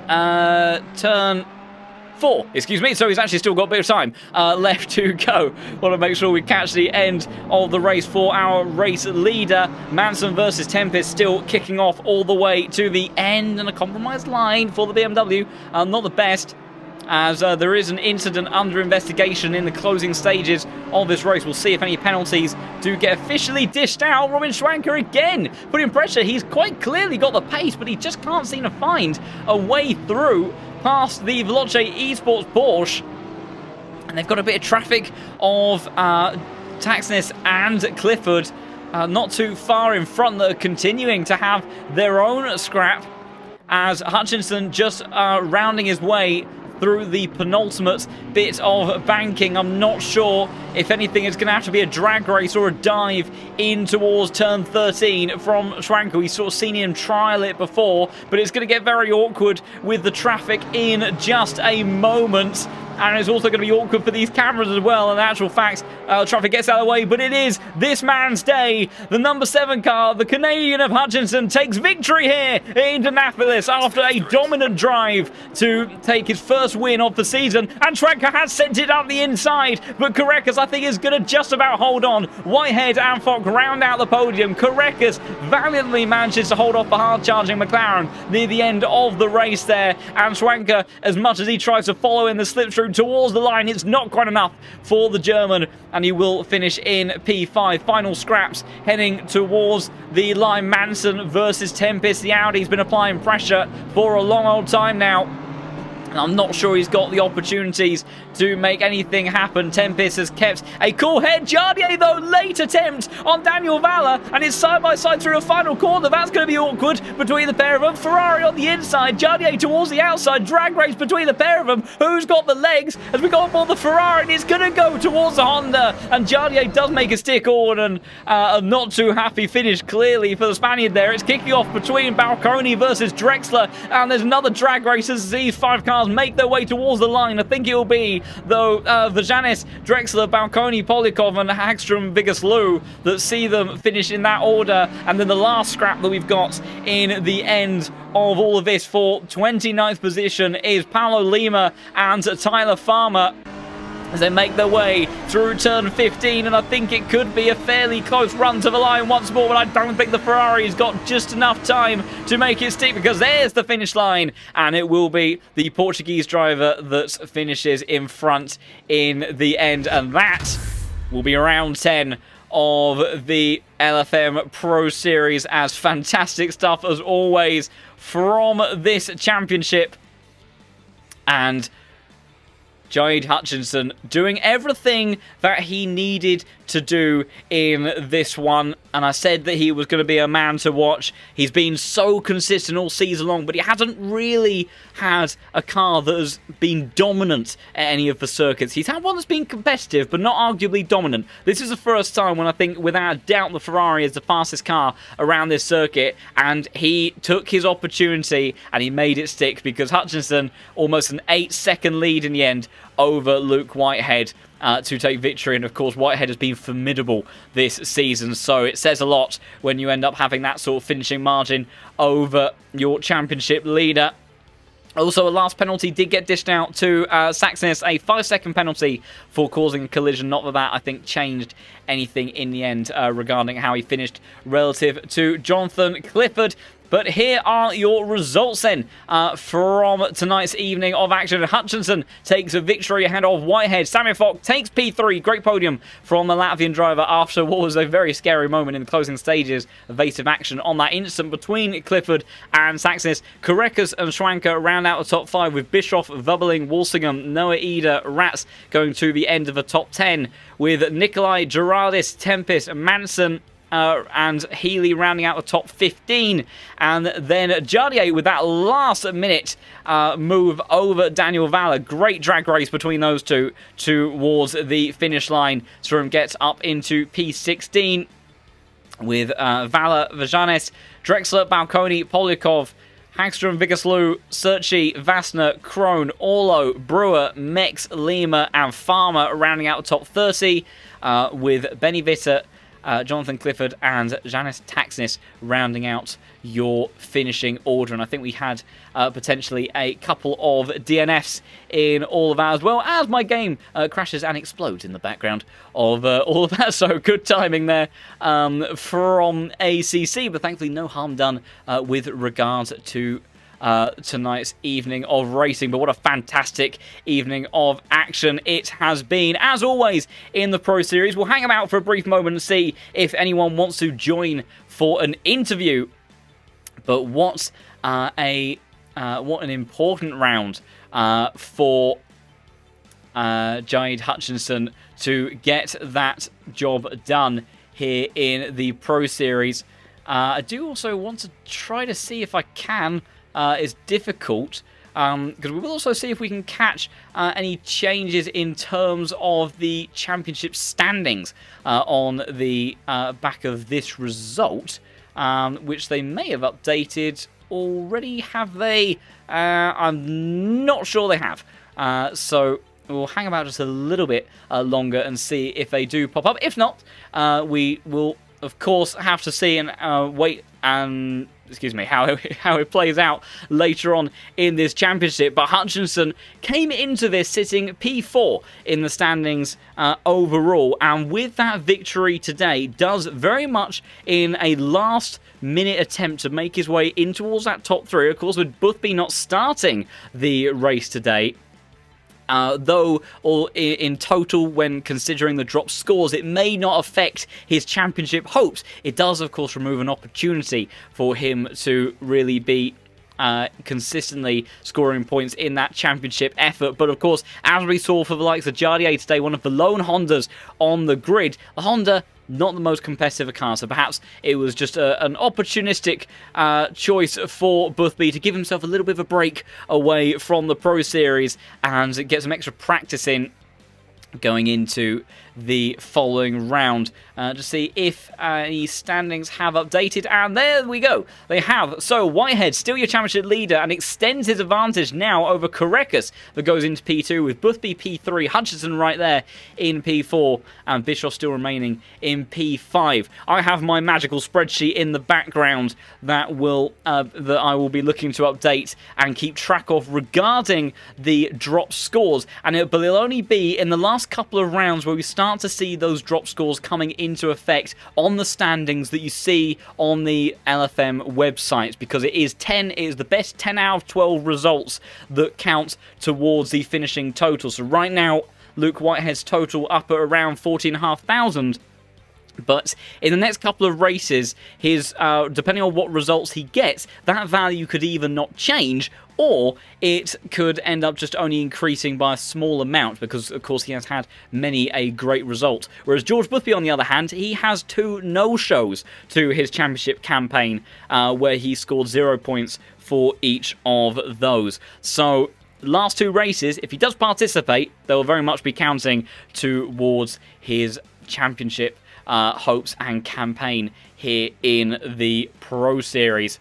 turn 4, excuse me, so he's actually still got a bit of time left to go. Want to make sure we catch the end of the race for our race leader. Manson versus Tempest still kicking off all the way to the end, and a compromised line for the BMW. Not the best, as there is an incident under investigation in the closing stages of this race. We'll see if any penalties do get officially dished out. Robin Schwanker again putting pressure. He's quite clearly got the pace, but he just can't seem to find a way through past the Veloce Esports Porsche. And they've got a bit of traffic of Taxness and Clifford not too far in front, that are continuing to have their own scrap, as Hutchinson just rounding his way through the penultimate bit of banking. I'm not sure if anything is going to have to be a drag race or a dive in towards turn 13 from Schwanker. We've sort of seen him trial it before, but it's going to get very awkward with the traffic in just a moment. And it's also going to be awkward for these cameras as well. In actual fact, traffic gets out of the way, but it is this man's day. The number 7 car, the Canadian of Hutchinson, takes victory here in Indianapolis after a dominant drive to take his first win of the season. And Schwanker has sent it up the inside, but Korekis, I think, is going to just about hold on. Whitehead and Fock round out the podium. Korekis valiantly manages to hold off the hard-charging McLaren near the end of the race there. And Schwanker, as much as he tries to follow in the slipstream through towards the line. It's not quite enough for the German, and he will finish in P5. Final scraps heading towards the line. Manson versus Tempest. The Audi's been applying pressure for a long old time now. I'm not sure he's got the opportunities to make anything happen. Tempest has kept a cool head. Jardier, though, late attempt on Daniel Valla, and it's side-by-side through a final corner. That's going to be awkward between the pair of them. Ferrari on the inside, Jardier towards the outside. Drag race between the pair of them. Who's got the legs? As we go for the Ferrari, and it's going to go towards the Honda, and Jardier does make a stick on, and a not too happy finish, clearly, for the Spaniard there. It's kicking off between Balconi versus Drexler, and there's another drag race as these 5 cars make their way towards the line. I think it will be, though, Vajanis, Drexler, Balconi, Polikov, and Hagstrom, Vigaslu that see them finish in that order. And then the last scrap that we've got in the end of all of this for 29th position is Paulo Lima and Tyler Farmer, as they make their way through turn 15, and I think it could be a fairly close run to the line once more, but I don't think the Ferrari's got just enough time to make it stick, because there's the finish line, and it will be the Portuguese driver that finishes in front in the end, and that will be round 10 of the LFM Pro Series. As fantastic stuff as always from this championship, and Jade Hutchinson doing everything that he needed to do in this one, and I said that he was going to be a man to watch. He's been so consistent all season long, but he hasn't really had a car that has been dominant at any of the circuits. He's had one that's been competitive, but not arguably dominant. This is the first time when I think, without a doubt, the Ferrari is the fastest car around this circuit, and he took his opportunity and he made it stick, because Hutchinson, almost an 8-second lead in the end over Luke Whitehead, to take victory. And of course, Whitehead has been formidable this season, so it says a lot when you end up having that sort of finishing margin over your championship leader. Also, a last penalty did get dished out to Saxonis, a 5-second penalty for causing a collision. Not that that, I think, changed anything in the end regarding how he finished relative to Jonathan Clifford. But here are your results then from tonight's evening of action. Hutchinson takes a victory ahead of Whitehead. Samuel Fock takes P3. Great podium from the Latvian driver after what was a very scary moment in the closing stages. Evasive action on that instant between Clifford and Saxonis. Korekas and Schwanker round out the top 5, with Bischoff, Vubbling, Walsingham, Noah Eder, Rats going to the end of the top 10, with Nikolai, Gerardis, Tempest, Manson, and Healy rounding out the top 15. And then Jardier with that last minute move over Daniel Valla. Great drag race between those two towards the finish line. Strom gets up into P16 with Valla, Vajanes, Drexler, Balconi, Polikov, Hagstrom, Vigaslu, Searchy, Vassner, Krone, Orlo, Brewer, Mex, Lima, and Farmer rounding out the top 30, with Benny Vitter, Jonathan Clifford and Janis Taxnis rounding out your finishing order. And I think we had potentially a couple of DNFs in all of ours, as well as my game crashes and explodes in the background of all of that. So good timing there from ACC, but thankfully no harm done with regards to tonight's evening of racing. But what a fantastic evening of action it has been, as always, in the Pro Series. We'll hang about for a brief moment and see if anyone wants to join for an interview. But what an important round for Jade Hutchinson to get that job done here in the Pro Series. I do also want to try to see if I can. Is difficult, because we will also see if we can catch any changes in terms of the championship standings on the back of this result, which they may have updated already. Have they? I'm not sure they have. So we'll hang about just a little bit longer and see if they do pop up. If not, we will, of course, have to see and wait and how it plays out later on in this championship. But Hutchinson came into this sitting P4 in the standings overall, and with that victory today, does very much in a last-minute attempt to make his way in towards that top 3. Of course, with Boothby not starting the race today, Though, or in total, when considering the drop scores, it may not affect his championship hopes. It does, of course, remove an opportunity for him to really be consistently scoring points in that championship effort. But of course, as we saw for the likes of Jardier today, one of the lone Hondas on the grid, the Honda not the most competitive car, so perhaps it was just an opportunistic choice for Boothby to give himself a little bit of a break away from the Pro Series and get some extra practice in going into the following round to see if any standings have updated, and there we go, they have. So Whitehead still your championship leader and extends his advantage now over Korekis that goes into P2 with Boothby P3, Hutchinson right there in P4, and Bischoff still remaining in P5. I have my magical spreadsheet in the background that I will be looking to update and keep track of regarding the drop scores, but it'll only be in the last couple of rounds where we start to see those drop scores coming into effect on the standings that you see on the LFM websites, because it is the best 10 out of 12 results that count towards the finishing total. So right now, Luke Whitehead's total up at around 14,500. But in the next couple of races, his depending on what results he gets, that value could either not change, or it could end up just only increasing by a small amount, because of course he has had many a great result. Whereas George Boothby, on the other hand, he has 2 no-shows to his championship campaign, where he scored 0 points for each of those. So last 2 races, if he does participate, they will very much be counting towards his championship hopes and campaign here in the Pro Series.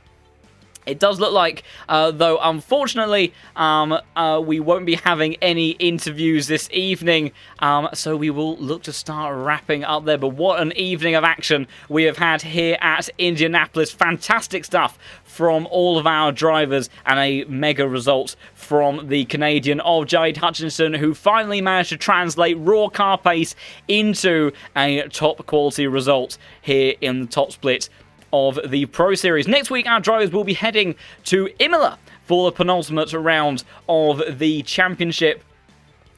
It does look like, though, unfortunately, we won't be having any interviews this evening, so we will look to start wrapping up there. But what an evening of action we have had here at Indianapolis. Fantastic stuff from all of our drivers, and a mega result from the Canadian of Jade Hutchinson, who finally managed to translate raw car pace into a top quality result here in the top split of the Pro Series. Next week, our drivers will be heading to Imola for the penultimate round of the championship,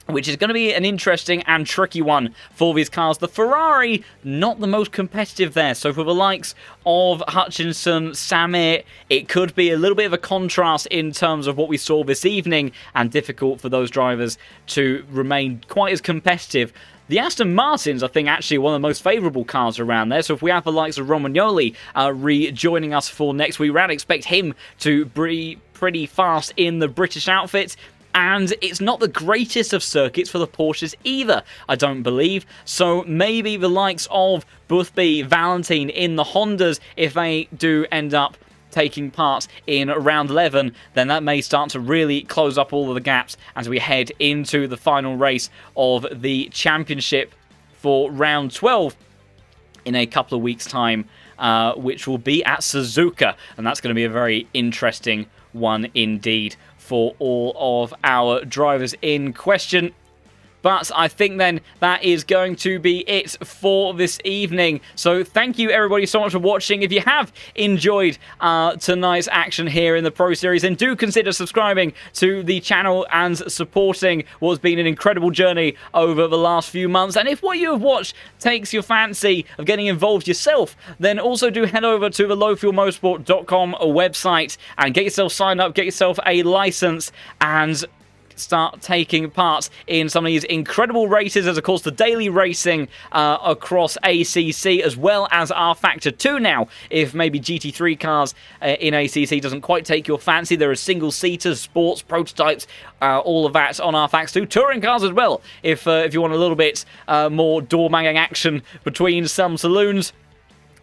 which is going to be an interesting and tricky one for these cars. The Ferrari, not the most competitive there. So for the likes of Hutchinson, Samir, it could be a little bit of a contrast in terms of what we saw this evening, and difficult for those drivers to remain quite as competitive. The Aston Martins, I think, actually one of the most favourable cars around there. So if we have the likes of Romagnoli rejoining us for next week round, expect him to be pretty fast in the British outfit. And it's not the greatest of circuits for the Porsches either, I don't believe. So maybe the likes of Boothby, Valentine in the Hondas, if they do end up taking part in round 11, then that may start to really close up all of the gaps as we head into the final race of the championship for round 12 in a couple of weeks' time, which will be at Suzuka. And that's going to be a very interesting one indeed for all of our drivers in question. But I think then that is going to be it for this evening. So thank you everybody so much for watching. If you have enjoyed tonight's action here in the Pro Series, then do consider subscribing to the channel and supporting what's been an incredible journey over the last few months. And if what you have watched takes your fancy of getting involved yourself, then also do head over to the lowfuelmotorsport.com website and get yourself signed up, get yourself a license, and start taking part in some of these incredible races, as of course the daily racing across ACC, as well as R Factor 2 now. If maybe GT3 cars in ACC doesn't quite take your fancy, there are single-seaters, sports, prototypes, all of that on R Factor 2. Touring cars as well, if you want a little bit more door-banging action between some saloons.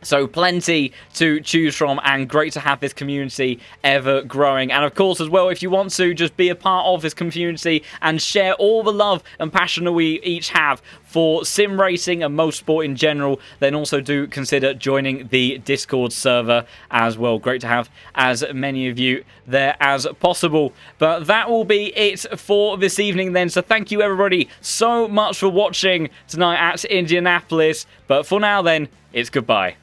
So plenty to choose from, and great to have this community ever growing. And of course as well, if you want to just be a part of this community and share all the love and passion that we each have for sim racing and motorsport in general, then also do consider joining the Discord server as well. Great to have as many of you there as possible. But that will be it for this evening then. So thank you everybody so much for watching tonight at Indianapolis. But for now then, it's goodbye.